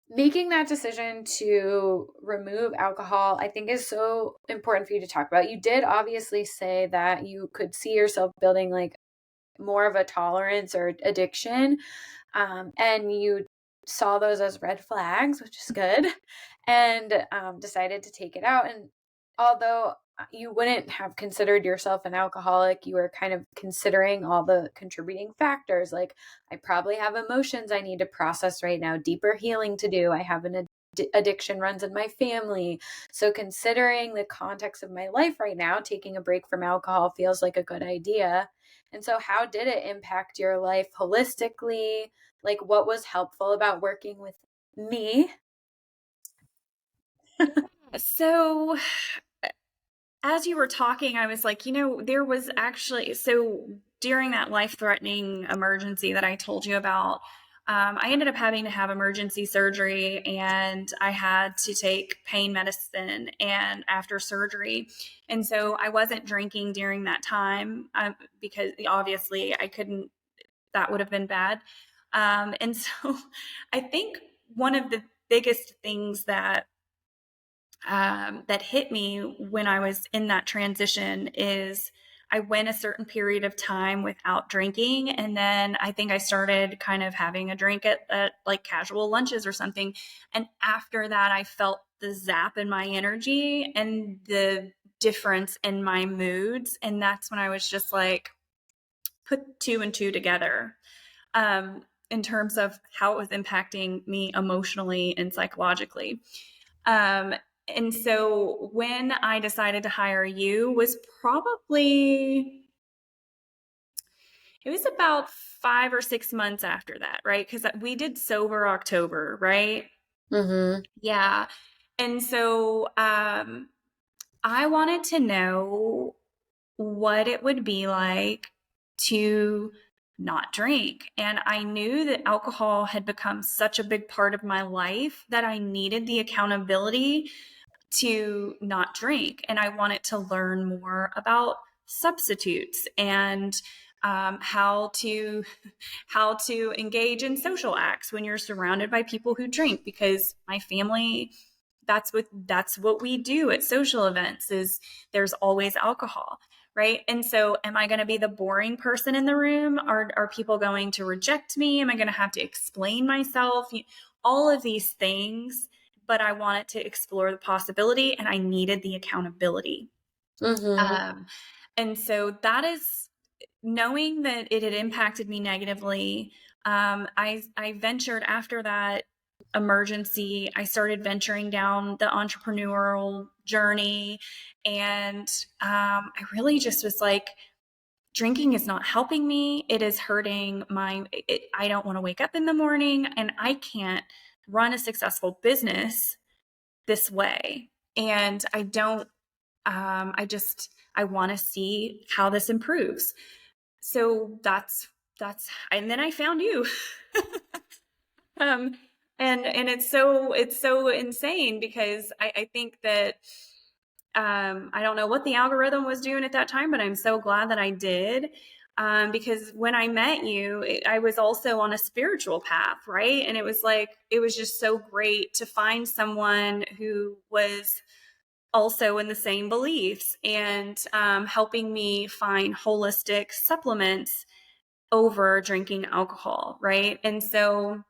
making that decision to remove alcohol, I think, is so important for you to talk about. You did obviously say that you could see yourself building like more of a tolerance or addiction, and you saw those as red flags, which is good, and decided to take it out. And although you wouldn't have considered yourself an alcoholic, you were kind of considering all the contributing factors. Like, I probably have emotions I need to process right now, deeper healing to do. I have an addiction runs in my family. So, considering the context of my life right now, taking a break from alcohol feels like a good idea. And so, how did it impact your life holistically? Like, what was helpful about working with me? So as you were talking, I was like, there was actually, so during that life-threatening emergency that I told you about, I ended up having to have emergency surgery, and I had to take pain medicine and after surgery. And so I wasn't drinking during that time, because obviously I couldn't, that would have been bad. And so I think one of the biggest things that hit me when I was in that transition is I went a certain period of time without drinking. And then I think I started kind of having a drink at like casual lunches or something. And after that, I felt the zap in my energy and the difference in my moods. And that's when I was just like, put two and two together, in terms of how it was impacting me emotionally and psychologically. Um, and so when I decided to hire you was probably, it was about 5 or 6 months after that, right? Because we did sober October, right? Mm-hmm. Yeah. And so I wanted to know what it would be like to not drink. And I knew that alcohol had become such a big part of my life that I needed the accountability to not drink. And I wanted to learn more about substitutes and how to engage in social acts when you're surrounded by people who drink, because my family, that's what we do at social events, is there's always alcohol, right? And so am I going to be the boring person in the room? Are people going to reject me? Am I going to have to explain myself? All of these things, but I wanted to explore the possibility and I needed the accountability. Mm-hmm. Um, and so that is, knowing that it had impacted me negatively. I ventured after that emergency. I started venturing down the entrepreneurial journey, and I really just was like, drinking is not helping me. It is hurting I don't want to wake up in the morning, and I can't run a successful business this way. And I don't, I want to see how this improves. So and then I found you. um, and it's so insane because I think that, I don't know what the algorithm was doing at that time, but I'm so glad that I did. Because when I met you, I was also on a spiritual path, right? And it was like, it was just so great to find someone who was also in the same beliefs, and helping me find holistic supplements over drinking alcohol, right? And so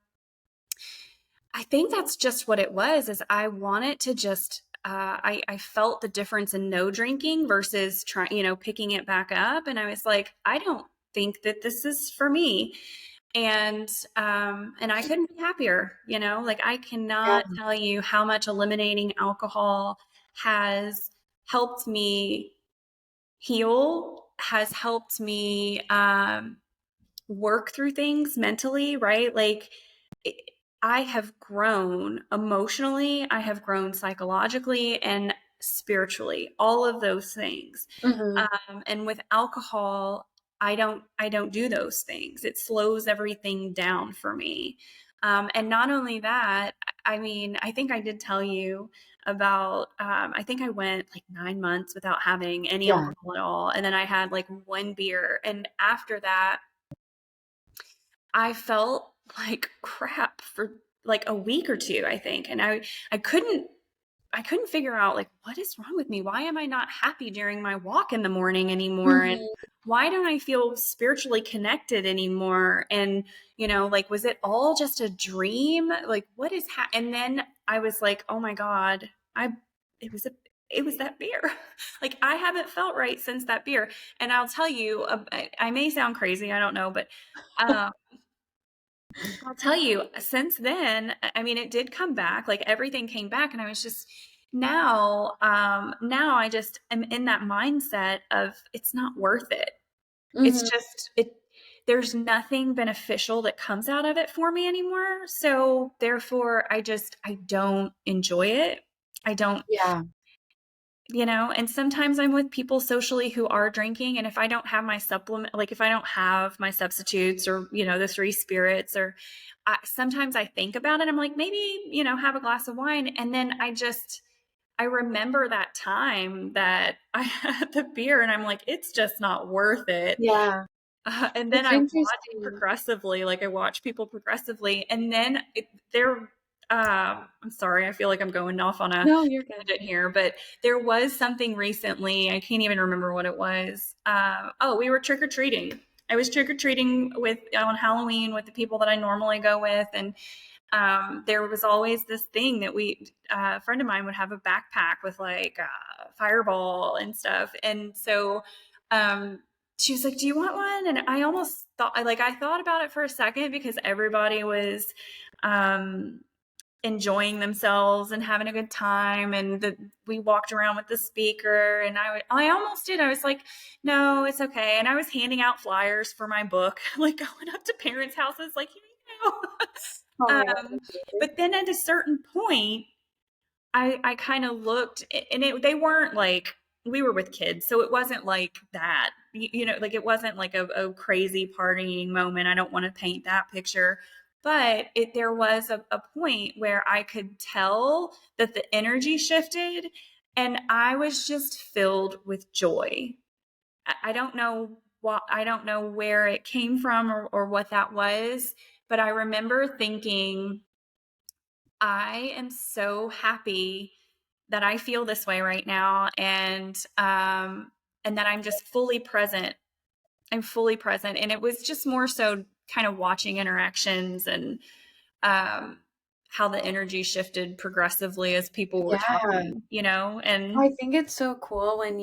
I think that's just what it was, is I wanted to just I felt the difference in no drinking versus trying, picking it back up. And I was like, I don't think that this is for me. And I couldn't be happier, like I Yeah. cannot tell you how much eliminating alcohol has helped me heal, has helped me work through things mentally, right? Like it, I have grown emotionally, I have grown psychologically and spiritually, all of those things. Hmm. And with alcohol, I don't do those things. It slows everything down for me. And not only that, I mean, I think I did tell you about, I think I went like 9 months without having any Yeah. alcohol at all. And then I had like one beer. And after that, I felt like crap for like a week or two, I think. And I couldn't figure out like what is wrong with me? Why am I not happy during my walk in the morning anymore? And Hmm. why don't I feel spiritually connected anymore? And like was it all just a dream? Like what is and then I was like, "Oh my god, I it was a it was that beer." Like I haven't felt right since that beer. And I'll tell you, I may sound crazy, I don't know, but um I'll tell you, since then, I mean, it did come back, like everything came back, and I was just now I just am in that mindset of it's not worth it. It's Hmm. just there's nothing beneficial that comes out of it for me anymore. So therefore I don't enjoy it. I don't Yeah. and sometimes I'm with people socially who are drinking, and if I don't have my supplement, like if I don't have my substitutes or the three spirits, or sometimes I think about it, I'm like, maybe have a glass of wine, and then I remember that time that I had the beer, and I'm like, it's just not worth it. Yeah. And then It's I watch interesting. progressively, like I watch people progressively, and then they're. I'm sorry, I feel like I'm going off on a No, you're good. tangent here, but there was something recently. I can't even remember what it was. Oh, we were trick or treating. I was trick or treating with on Halloween with the people that I normally go with, and there was always this thing that a friend of mine would have a backpack with like fireball and stuff, and so um, she was like, "Do you want one?" And I almost thought, I thought about it for a second because everybody was um, enjoying themselves and having a good time, and we walked around with the speaker, and I almost did. I was like, "No, it's okay." And I was handing out flyers for my book, like going up to parents' houses, like, "Here you go." Oh my God, Um, that's amazing. but then at a certain point, I kind of looked, and they weren't like we were with kids, so it wasn't like that. Like it wasn't like a crazy partying moment. I don't want to paint that picture, but there was a point where I could tell that the energy shifted, and I was just filled with joy. I don't know what I don't know where it came from or what that was, but I remember thinking I am so happy that I feel this way right now, and that I'm just fully present. I'm fully present, and it was just more so kind of watching interactions and um, how the energy shifted progressively as people were Yeah. talking, and I think it's so cool when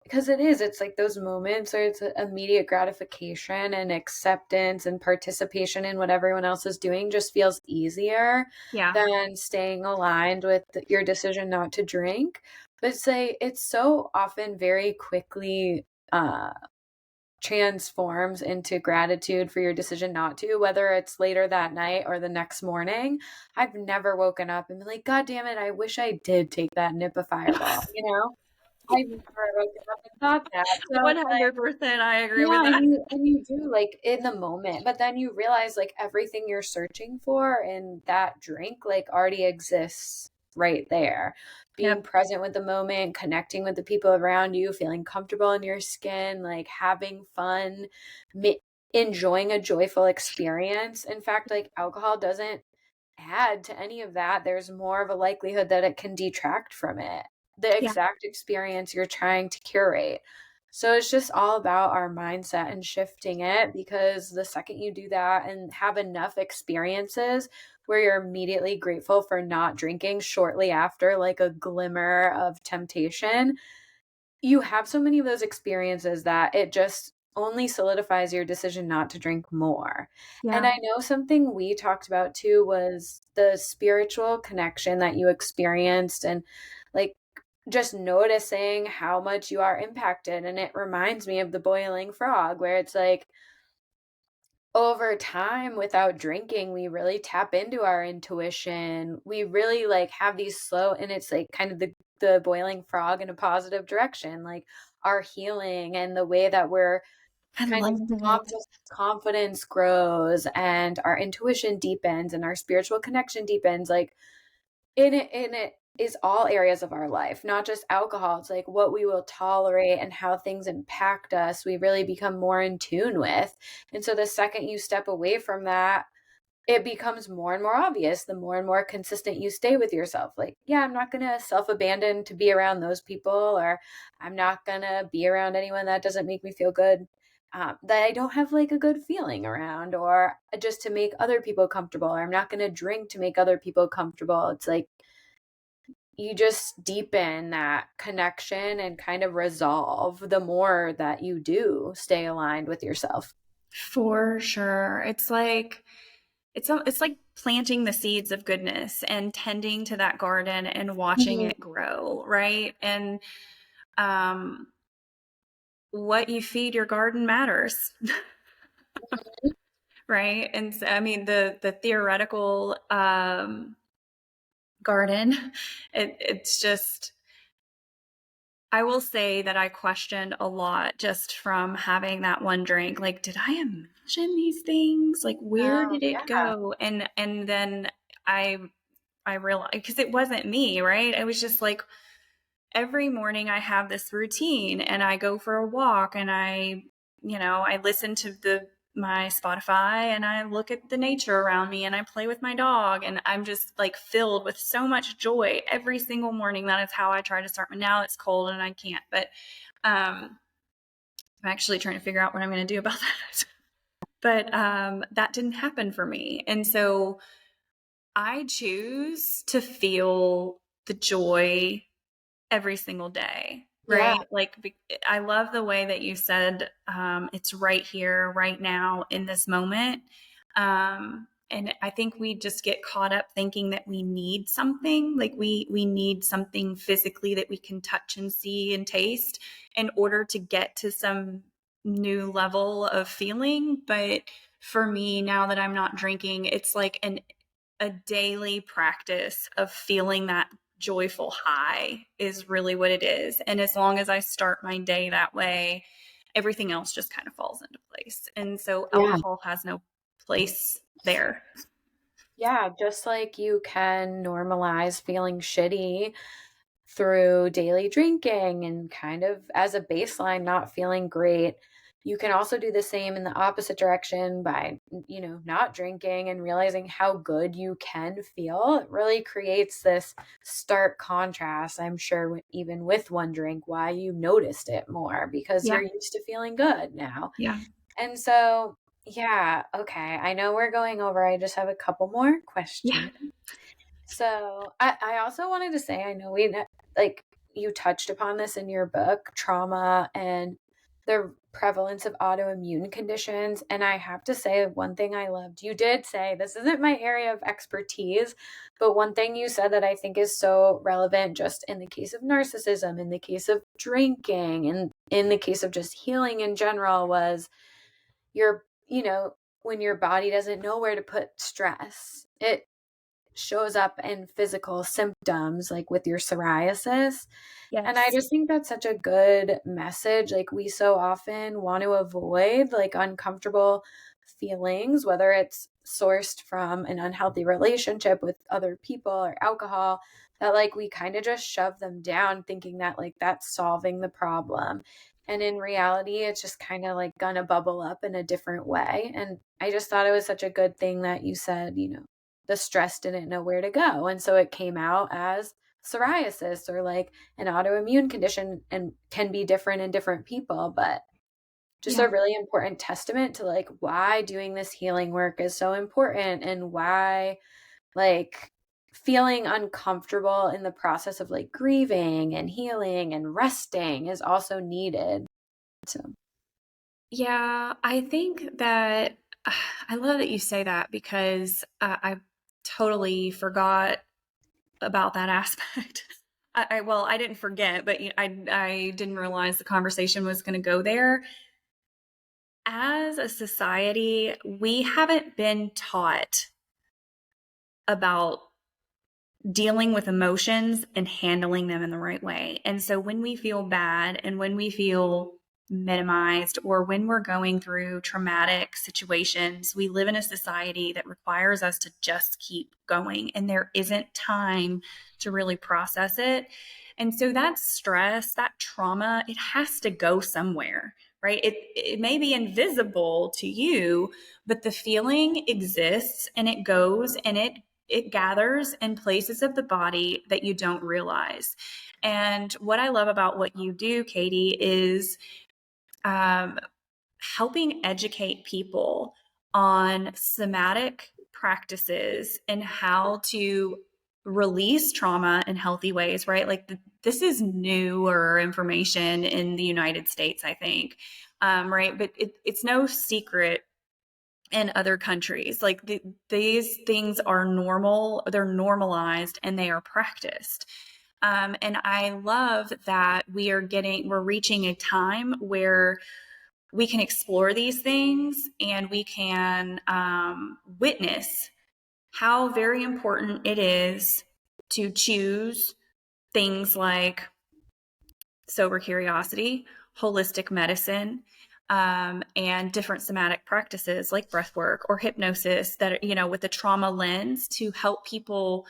because it's like those moments where it's immediate gratification and acceptance and participation in what everyone else is doing just feels easier yeah, than staying aligned with your decision not to drink. But say it's so often very quickly transforms into gratitude for your decision not to, whether it's later that night or the next morning. I've never woken up and been like, God damn it, I wish I did take that nip of Fireball, you know? I've never woken up and thought that. So it's like, 100%. I agree with yeah, that. and you do like in the moment, but then you realize like everything you're searching for in that drink like already exists right there. Being Yep. present with the moment, connecting with the people around you, feeling comfortable in your skin, like having fun, ma- enjoying a joyful experience. In fact, like alcohol doesn't add to any of that. There's more of a likelihood that it can detract from it. The Yeah. exact experience you're trying to curate. So it's just all about our mindset and shifting it, because the second you do that and have enough experiences where you're immediately grateful for not drinking shortly after, like a glimmer of temptation, you have so many of those experiences that it just only solidifies your decision not to drink more. And Yeah. I know something we talked about too was the spiritual connection that you experienced, and like just noticing how much you are impacted. And it reminds me of the boiling frog, where it's like over time without drinking, we really tap into our intuition. We really like have these slow, and it's like kind of the boiling frog in a positive direction, like our healing and the way that we're I kind of love it. confidence grows and our intuition deepens and our spiritual connection deepens. Like in it is all areas of our life, not just alcohol. It's like what we will tolerate and how things impact us, we really become more in tune with. And so the second you step away from that, it becomes more and more obvious the more and more consistent you stay with yourself. Like, yeah, I'm not going to self abandon to be around those people, or I'm not going to be around anyone that doesn't make me feel good, that I don't have like a good feeling around, or just to make other people comfortable, or I'm not going to drink to make other people comfortable. It's like you just deepen that connection and kind of resolve the more that you do stay aligned with yourself. For sure. It's like planting the seeds of goodness and tending to that garden and watching Mhm. it grow, right? And um what you feed your garden matters. Right? And so, I mean, the theoretical garden, it's just, I will say that I questioned a lot just from having that one drink. Like, did I imagine these things? Like, where Oh, did it yeah. go? And then I I realized, because it wasn't me, right? I was just like, every morning I have this routine and I go for a walk and I listen to my Spotify and I look at the nature around me and I play with my dog and I'm just like filled with so much joy every single morning. That is how I try to start. Now it's cold and I can't, but I'm actually trying to figure out what I'm going to do about that. But that didn't happen for me. And so I choose to feel the joy every single day, Yeah. right? Like, I love the way that you said, it's right here, right now, in this moment. And I think we just get caught up thinking that we need something, like we need something physically that we can touch and see and taste in order to get to some new level of feeling. But for me, now that I'm not drinking, it's like a daily practice of feeling that joyful high is really what it is. And as long as I start my day that way, everything else just kind of falls into place. And so Yeah. alcohol has no place there. Yeah. Just like you can normalize feeling shitty through daily drinking and kind of as a baseline, not feeling great. You can also do the same in the opposite direction by, not drinking and realizing how good you can feel. It really creates this stark contrast, I'm sure, even with one drink, why you noticed it more because Yeah. you're used to feeling good now. Yeah. And so, yeah, okay. I know we're going over. I just have a couple more Yeah. questions. So I also wanted to say, I know like you touched upon this in your book, trauma and the prevalence of autoimmune conditions. And I have to say, one thing I loved, you did say, this isn't my area of expertise, but one thing you said that I think is so relevant just in the case of narcissism, in the case of drinking, and in the case of just healing in general was your, when your body doesn't know where to put stress, it shows up in physical symptoms like with your psoriasis. And I Yes. just think that's such a good message. Like we so often want to avoid like uncomfortable feelings, whether it's sourced from an unhealthy relationship with other people or alcohol, that like we kind of just shove them down thinking that like that's solving the problem. And in reality, it's just kind of like gonna bubble up in a different way. And I just thought it was such a good thing that you said, the stress didn't know where to go. And so it came out as psoriasis or like an autoimmune condition, and can be different in different people, but just a Yeah. really important testament to like why doing this healing work is so important, and why like feeling uncomfortable in the process of like grieving and healing and resting is also needed. So Yeah, I think that I love that you say that because I totally forgot about that aspect. Well, I didn't forget, but I didn't realize the conversation was going to go there. As a society, we haven't been taught about dealing with emotions and handling them in the right way. And so when we feel bad and when we feel minimized or when we're going through traumatic situations, we live in a society that requires us to just keep going, and there isn't time to really process it. And so that stress, that trauma, it has to go somewhere, right? It may be invisible to you, but the feeling exists and it goes and it gathers in places of the body that you don't realize. And what I love about what you do, Katie, is um, helping educate people on somatic practices and how to release trauma in healthy ways, right? Like this is newer information in the United States, I think, right? But it's no secret in other countries. Like these things are normal, they're normalized, and they are practiced. And I love that we're reaching a time where we can explore these things and we can witness how very important it is to choose things like sober curiosity, holistic medicine, and different somatic practices like breath work or hypnosis that are, with the trauma lens to help people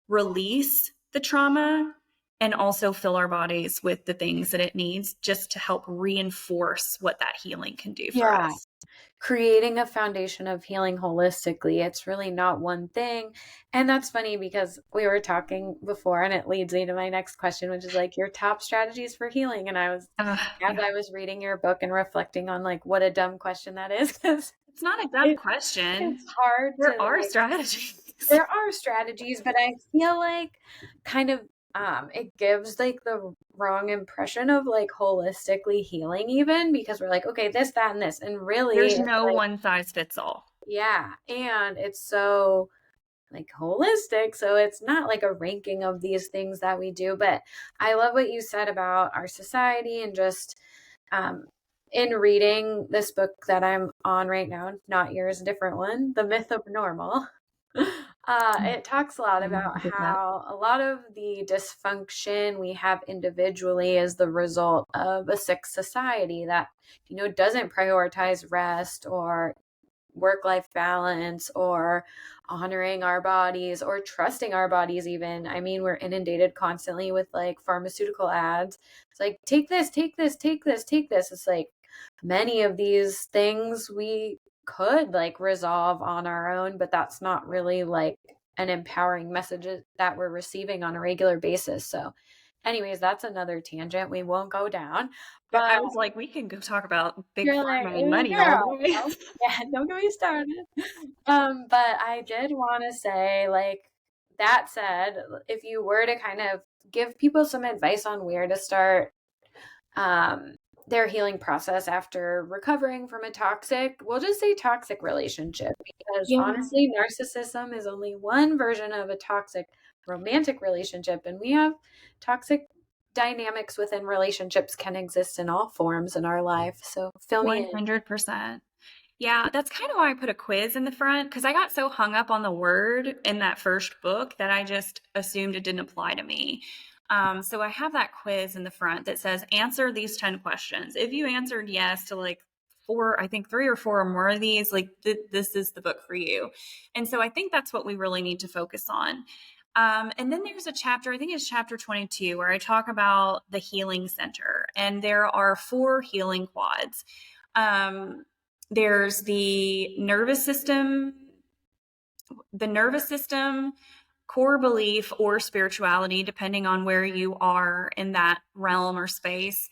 release the trauma and also fill our bodies with the things that it needs just to help reinforce what that healing can do for yeah, us. creating a foundation of healing holistically. It's really not one thing. And that's funny because we were talking before, and it leads me to my next question, which is like your top strategies for healing. And as Yeah. I was reading your book and reflecting on like what a dumb question that is, because It's not a dumb question. it's hard to There are like, strategies. there are strategies, but I feel like kind of it gives like the wrong impression of like holistically healing, even because we're like, okay, this, that, and this. And really There's it's no like, one size fits all. yeah. And it's so like holistic. So it's not like a ranking of these things that we do. But I love what you said about our society, and just um in reading this book that I'm on right now, not yours, a different one, The Myth of Normal. It talks a lot I need about to get that. how a lot of the dysfunction we have individually is the result of a sick society that, doesn't prioritize rest or work-life balance or honoring our bodies or trusting our bodies even. I mean, we're inundated constantly with like pharmaceutical ads. It's like, take this, take this, take this, take this. It's like many of these things we could like resolve on our own, but that's not really like an empowering message that we're receiving on a regular basis. So anyways, that's another tangent we won't go down. I But was like, we can go talk about big you're like, pharma and "Ooh, money all girl, day. oh, yeah, don't get me started." But I did wanna say, like, that said, if you were to kind of give people some advice on where to start, um, their healing process after recovering from a toxic, we'll just say toxic relationship, because Yeah. honestly, narcissism is only one version of a toxic romantic relationship, and we have toxic dynamics within relationships can exist in all forms in our life. So fill me in. 100%. Yeah, that's kind of why I put a quiz in the front because I got so hung up on the word in that first book that I just assumed it didn't apply to me. So I have that quiz in the front that says answer these 10 questions. If you answered yes to like four, I think three or four or more of these, like this is the book for you. And so I think that's what we really need to focus on. And then there's a chapter, I think it's chapter 22, where I talk about the healing center. And there are 4 healing quads. There's the nervous system, core belief or spirituality, depending on where you are in that realm or space.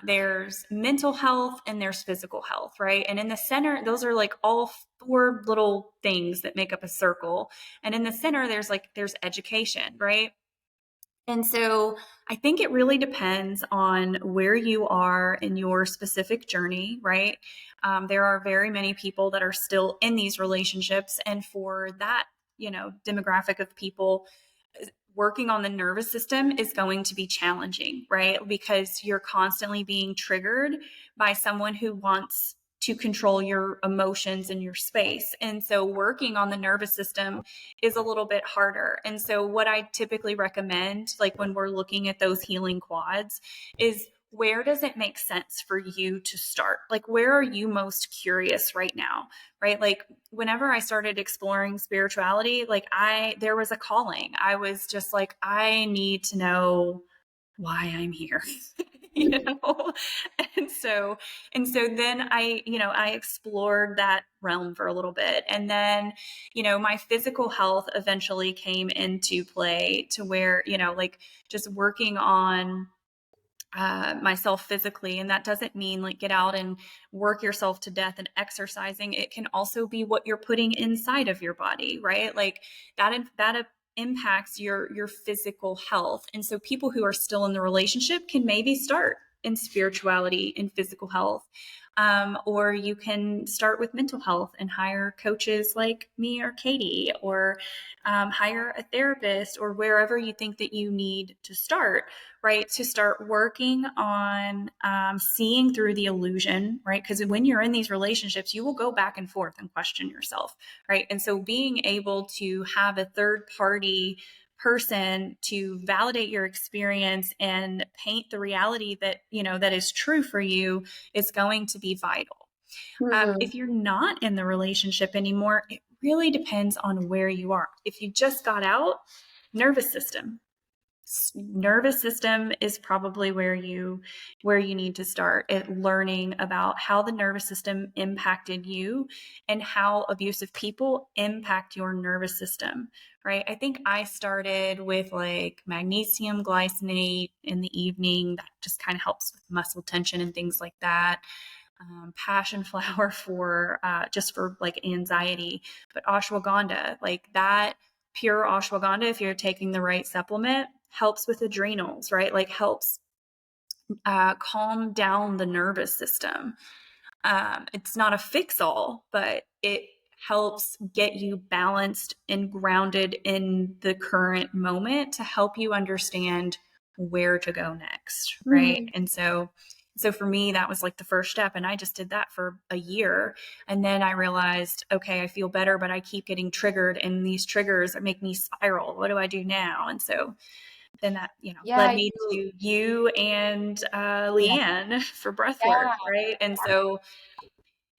There's mental health and there's physical health, right? And in the center, those are like all four little things that make up a circle. And in the center, there's education, right? And so I think it really depends on where you are in your specific journey, right? There are very many people that are still in these relationships. And for that, demographic of people, working on the nervous system is going to be challenging, right? Because you're constantly being triggered by someone who wants to control your emotions and your space. And so working on the nervous system is a little bit harder. And so what I typically recommend, like when we're looking at those healing quads, is where does it make sense for you to start? Like, where are you most curious right now? Right? Like, whenever I started exploring spirituality, there was a calling. I was just like, I need to know why I'm here. you know and so then I explored that realm for a little bit, and then my physical health eventually came into play, to where like just working on myself physically. And that doesn't mean like get out and work yourself to death and exercising. It can also be what you're putting inside of your body, right? Like that impacts your physical health. And so people who are still in the relationship can maybe start in spirituality and physical health. Or you can start with mental health and hire coaches like me or Katie, or hire a therapist, or wherever you think that you need to start, right? To start working on seeing through the illusion, right? Because when you're in these relationships, you will go back and forth and question yourself, right? And so being able to have a third party person to validate your experience and paint the reality that that is true for you is going to be vital. Mhm. If you're not in the relationship anymore, it really depends on where you are. If you just got out, nervous system is probably where you need to start at learning about how the nervous system impacted you and how abusive people impact your nervous system, right? I think I started with like magnesium glycinate in the evening. That just kind of helps with muscle tension and things like that. Passion flower for just for like anxiety, but ashwagandha, like that pure ashwagandha, if you're taking the right supplement, helps with adrenals, right? Like helps calm down the nervous system. It's not a fix all, but it helps get you balanced and grounded in the current moment to help you understand where to go next, right? Mhm. And so for me, that was like the first step. And I just did that for a year. And then I realized, okay, I feel better, but I keep getting triggered, and these triggers make me spiral. What do I do now? And so then that, Yeah, led me to you and yeah, Leanne for breath work, yeah, right? And so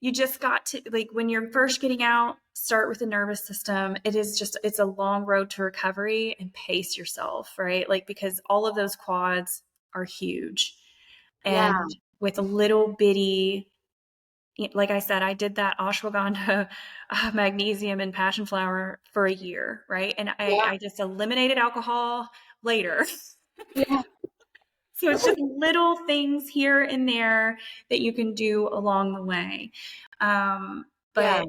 you just got to, like, when you're first getting out, start with the nervous system. It's a long road to recovery, and pace yourself, right? Like, because all of those quads are huge. yeah, And with a little bitty, like I said, I did that ashwagandha, magnesium, and passion flower for a year, right? And yeah, I just eliminated alcohol later. yeah, So it's just little things here and there that you can do along the way. yeah. But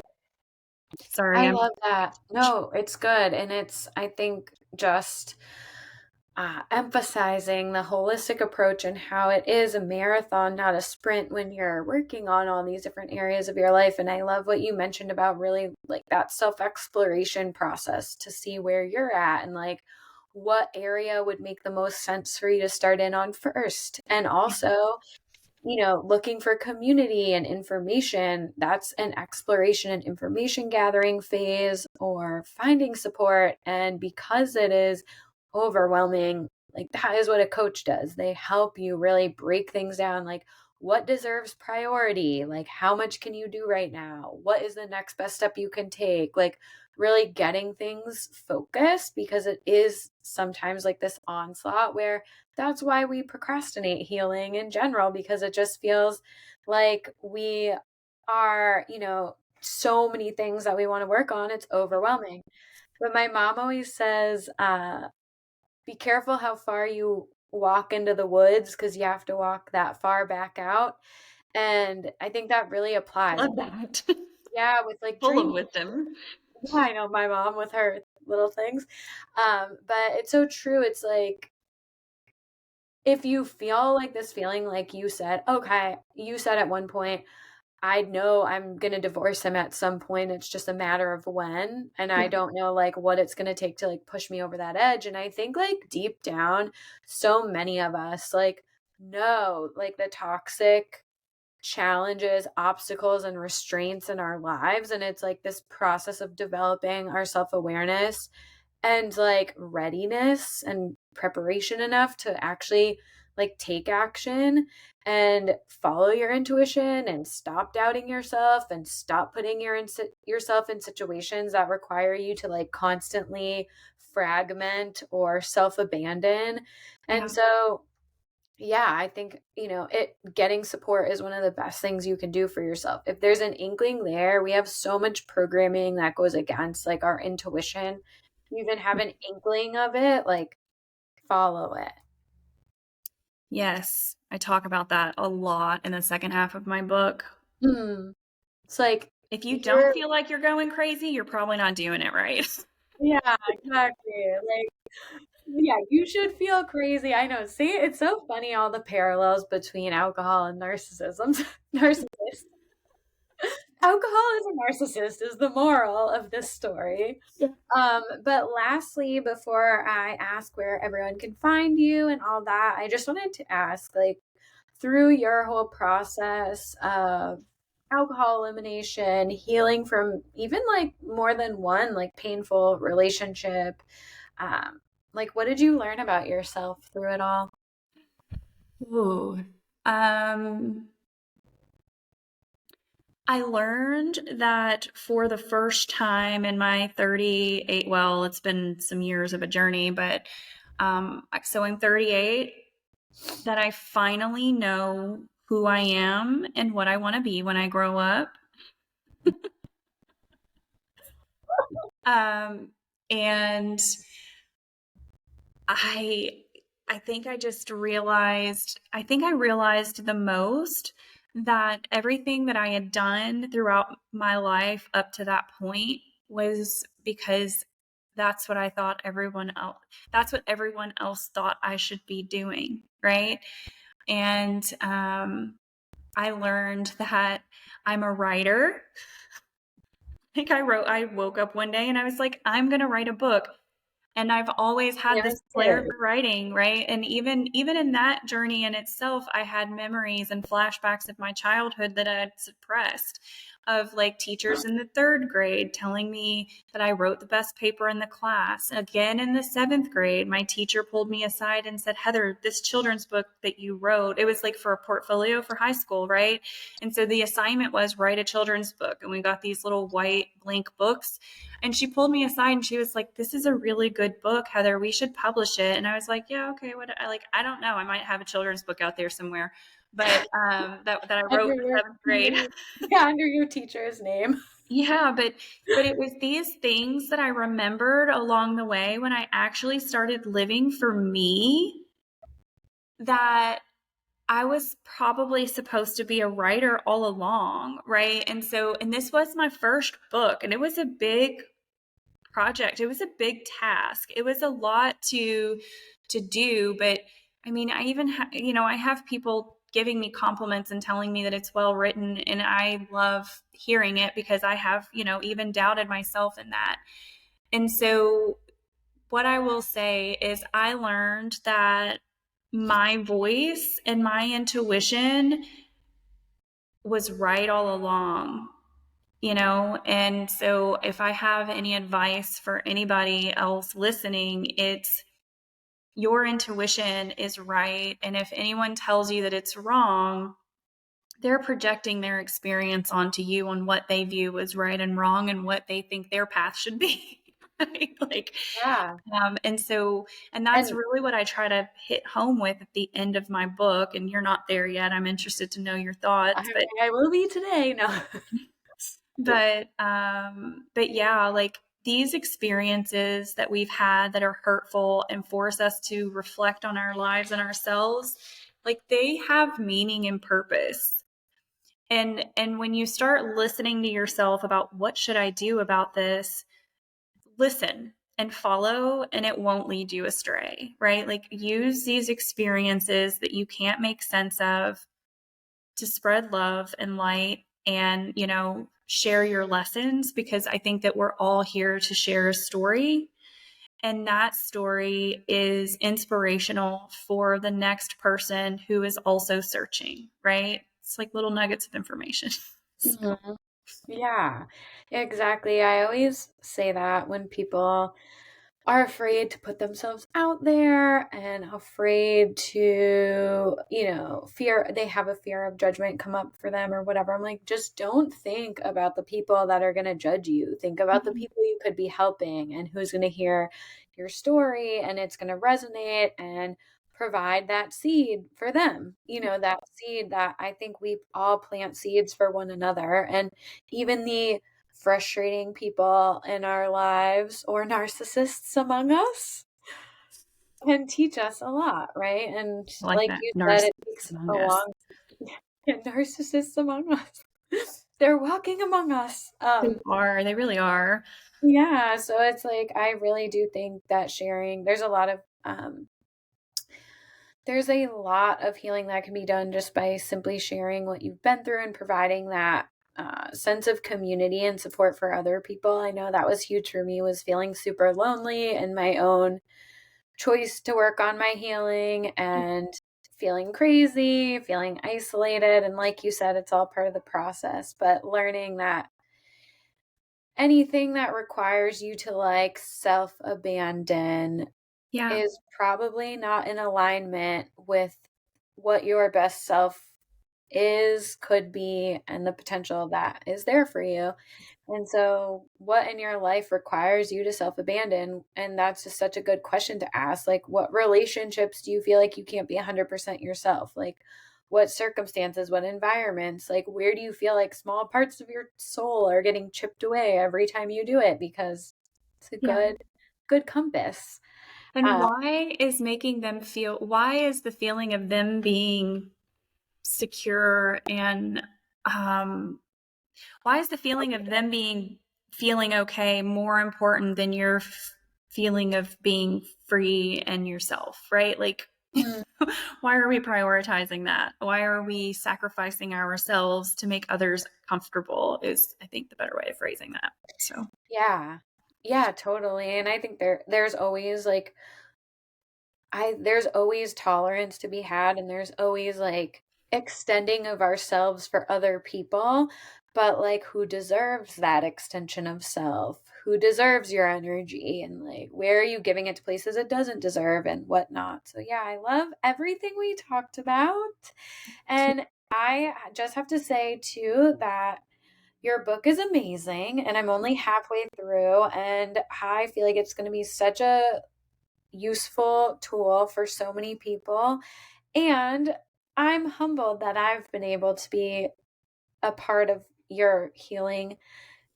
sorry, I I'm love that. No, it's good. And it's, I think, just emphasizing the holistic approach and how it is a marathon, not a sprint, when you're working on all these different areas of your life. And I love what you mentioned about really like that self exploration process to see where you're at and like what area would make the most sense for you to start in on first. And also, looking for community and information, that's an exploration and information gathering phase, or finding support. And because it is overwhelming, like that is what a coach does. They help you really break things down, like what deserves priority, like how much can you do right now? What is the next best step you can take? Like really getting things focused, because it is sometimes like this onslaught where that's why we procrastinate healing in general, because it just feels like we are, so many things that we want to work on. It's overwhelming. But my mom always says, be careful how far you walk into the woods because you have to walk that far back out. And I think that really applies. Love that. Yeah, with like Full of dreaming. wisdom. Yeah, I know my mom with her little things. But it's so true. It's like if you feel like this feeling, like you said, okay, you said at one point, I know I'm going to divorce him at some point. It's just a matter of when. And I Yeah. don't know like what it's going to take to like push me over that edge. And I think like deep down, so many of us like know like the toxic challenges, obstacles, and restraints in our lives. And it's like this process of developing our self awareness and like readiness and preparation enough to actually like take action and follow your intuition and stop doubting yourself and stop putting yourself in situations that require you to like constantly fragment or self abandon. And Yeah. so yeah, I think, it getting support is one of the best things you can do for yourself. If there's an inkling there, we have so much programming that goes against like our intuition. You even have an inkling of it, like follow it. Yes. I talk about that a lot in the second half of my book. Hmm. It's like If you don't you're feel like you're going crazy, you're probably not doing it right. yeah, exactly. Like yeah, you should feel crazy. I know. See, it's so funny all the parallels between alcohol and narcissism. Narcissist. Alcohol is a narcissist is the moral of this story. Yeah. But lastly, before I ask where everyone can find you and all that, I just wanted to ask, like, through your whole process of alcohol elimination, healing from even like more than one like painful relationship, like what did you learn about yourself through it all? Ooh. Um, I learned that for the first time in my 38, well, it's been some years of a journey, but so I'm 38, that I finally know who I am and what I want to be when I grow up. Um, and I I think I just realized I realized the most that everything that I had done throughout my life up to that point was because that's what everyone else thought I should be doing, right? And I learned that I'm a writer. I woke up one day and I was like, I'm going to write a book. And I've always had this Yes, flair for writing, right? And even in that journey in itself, I had memories and flashbacks of my childhood that I had suppressed, of like teachers in the third grade telling me that I wrote the best paper in the class. Again, in the seventh grade, my teacher pulled me aside and said, Heather, this children's book that you wrote, it was like for a portfolio for high school, right? And so the assignment was write a children's book. And we got these little white blank books. And she pulled me aside and she was like, this is a really good book, Heather. We should publish it. And I was like, yeah, okay. I don't know. I might have a children's book out there somewhere, but that I wrote under in the your, seventh grade. yeah, under your teacher's name. Yeah, but it was these things that I remembered along the way when I actually started living for me, that I was probably supposed to be a writer all along, right? And this was my first book, and it was a big project. It was a big task. It was a lot to do, but I mean, I have people giving me compliments and telling me that it's well written, and I love hearing it because I have, even doubted myself in that. And so what I will say is I learned that my voice and my intuition was right all along, and so if I have any advice for anybody else listening, it's your intuition is right. And if anyone tells you that it's wrong, they're projecting their experience onto you on what they view as right and wrong and what they think their path should be. Right? Yeah. And that's And really what I try to hit home with at the end of my book. And you're not there yet. I'm interested to know your thoughts, I will be today. No. but yeah, like these experiences that we've had that are hurtful and force us to reflect on our lives and ourselves, like they have meaning and purpose. And when you start listening to yourself about what should I do about this, listen and follow, and it won't lead you astray, right? Like use these experiences that you can't make sense of to spread love and light and, share your lessons, because I think that we're all here to share a story. And that story is inspirational for the next person who is also searching, right? It's like little nuggets of information. So, Mhm. Yeah, exactly. I always say that when people are afraid to put themselves out there and afraid to, fear, they have a fear of judgment come up for them or whatever. I'm like, just don't think about the people that are going to judge you. Think about the mhm. people you could be helping and who's going to hear your story and it's going to resonate and provide that seed for them. That seed that I think we all plant seeds for one another. And even the frustrating people in our lives or narcissists among us can teach us a lot, right? And I like like that. you said, it Narcissists takes among a us. long narcissists among us. They're walking among us. They really are. Yeah, so it's like I really do think that sharing, there's a lot of healing that can be done just by simply sharing what you've been through and providing that sense of community and support for other people. I know that was huge for me, was feeling super lonely and my own choice to work on my healing and feeling crazy, feeling isolated. And like you said, it's all part of the process, but learning that anything that requires you to like self abandon Yeah. is probably not in alignment with what your best self is, could be, and the potential that is there for you. And so, what in your life requires you to self abandon? And that's just such a good question to ask. Like, what relationships do you feel like you can't be 100% yourself? Like, what circumstances, what environments? Like, where do you feel like small parts of your soul are getting chipped away every time you do it? Because it's a Yeah. good compass. And Uh, why is the feeling of them being secure and um, why is the feeling of them feeling okay more important than your feeling of being free and yourself, right? Like, mm, why are we prioritizing that? Why are we sacrificing ourselves to make others comfortable? Is, I think, the better way of phrasing that. So, yeah. Yeah, totally. And I think there's always like there's always tolerance to be had and there's always like extending of ourselves for other people, but like who deserves that extension of self? Who deserves your energy and like where are you giving it to places it doesn't deserve and whatnot? So yeah, I love everything we talked about. And I just have to say too that your book is amazing and I'm only halfway through and I feel like it's going to be such a useful tool for so many people. And I'm humbled that I've been able to be a part of your healing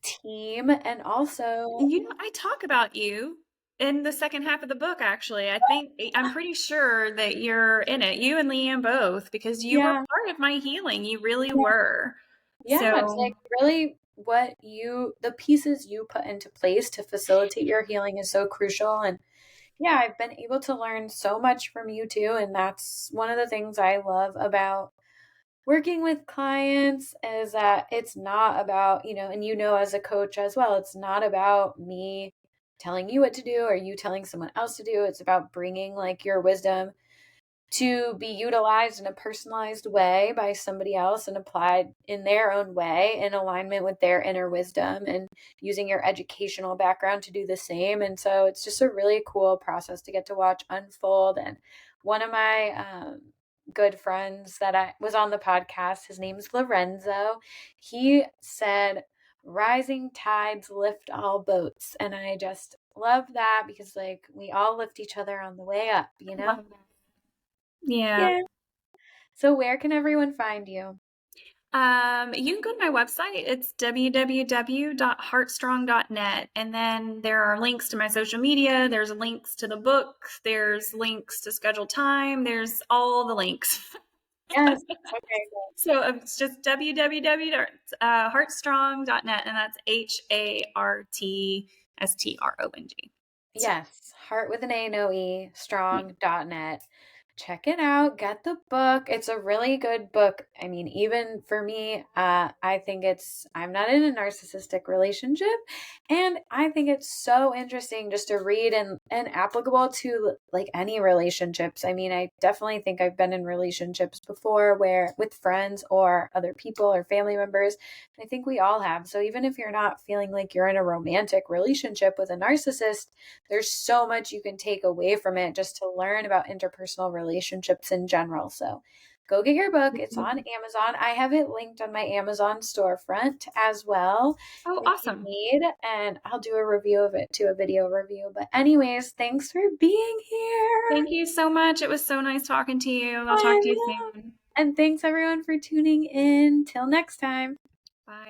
team. And also, I talk about you in the second half of the book, actually. I'm pretty sure that you're in it, you and Leanne both, because you were yeah, part of my healing. You really yeah, were. yeah, it's So, like really the pieces you put into place to facilitate your healing is so crucial. And yeah, I've been able to learn so much from you too. And that's one of the things I love about working with clients is that it's not about, and as a coach as well, it's not about me telling you what to do or you telling someone else to do. It's about bringing like your wisdom to be utilized in a personalized way by somebody else and applied in their own way in alignment with their inner wisdom and using your educational background to do the same. And so it's just a really cool process to get to watch unfold. And one of my good friends that I was on the podcast, his name's Lorenzo. He said, rising tides lift all boats. And I just love that because like we all lift each other on the way up. yeah. Yeah. So where can everyone find you? You can go to my website. It's www.heartstrong.net. And then there are links to my social media. There's links to the book. There's links to schedule time. There's all the links. Yes. Okay. So it's just www.heartstrong.net, and that's HARTSTRONG. Yes, Heart with an A, no E, strong.net. Check it out. Get the book. It's a really good book. I mean, even for me, I think I'm not in a narcissistic relationship. And I think it's so interesting just to read and applicable to like any relationships. I mean, I definitely think I've been in relationships before where with friends or other people or family members. I think we all have. So even if you're not feeling like you're in a romantic relationship with a narcissist, there's so much you can take away from it just to learn about interpersonal relationships in general. So go get your book. It's on Amazon. I have it linked on my Amazon storefront as well Oh, if you awesome. need. And I'll do a review of it too, a video review. But, anyways, thanks for being here. Thank you so much. It was so nice talking to you. I'll talk I to you know. soon. And thanks everyone for tuning in. Till next time. Bye.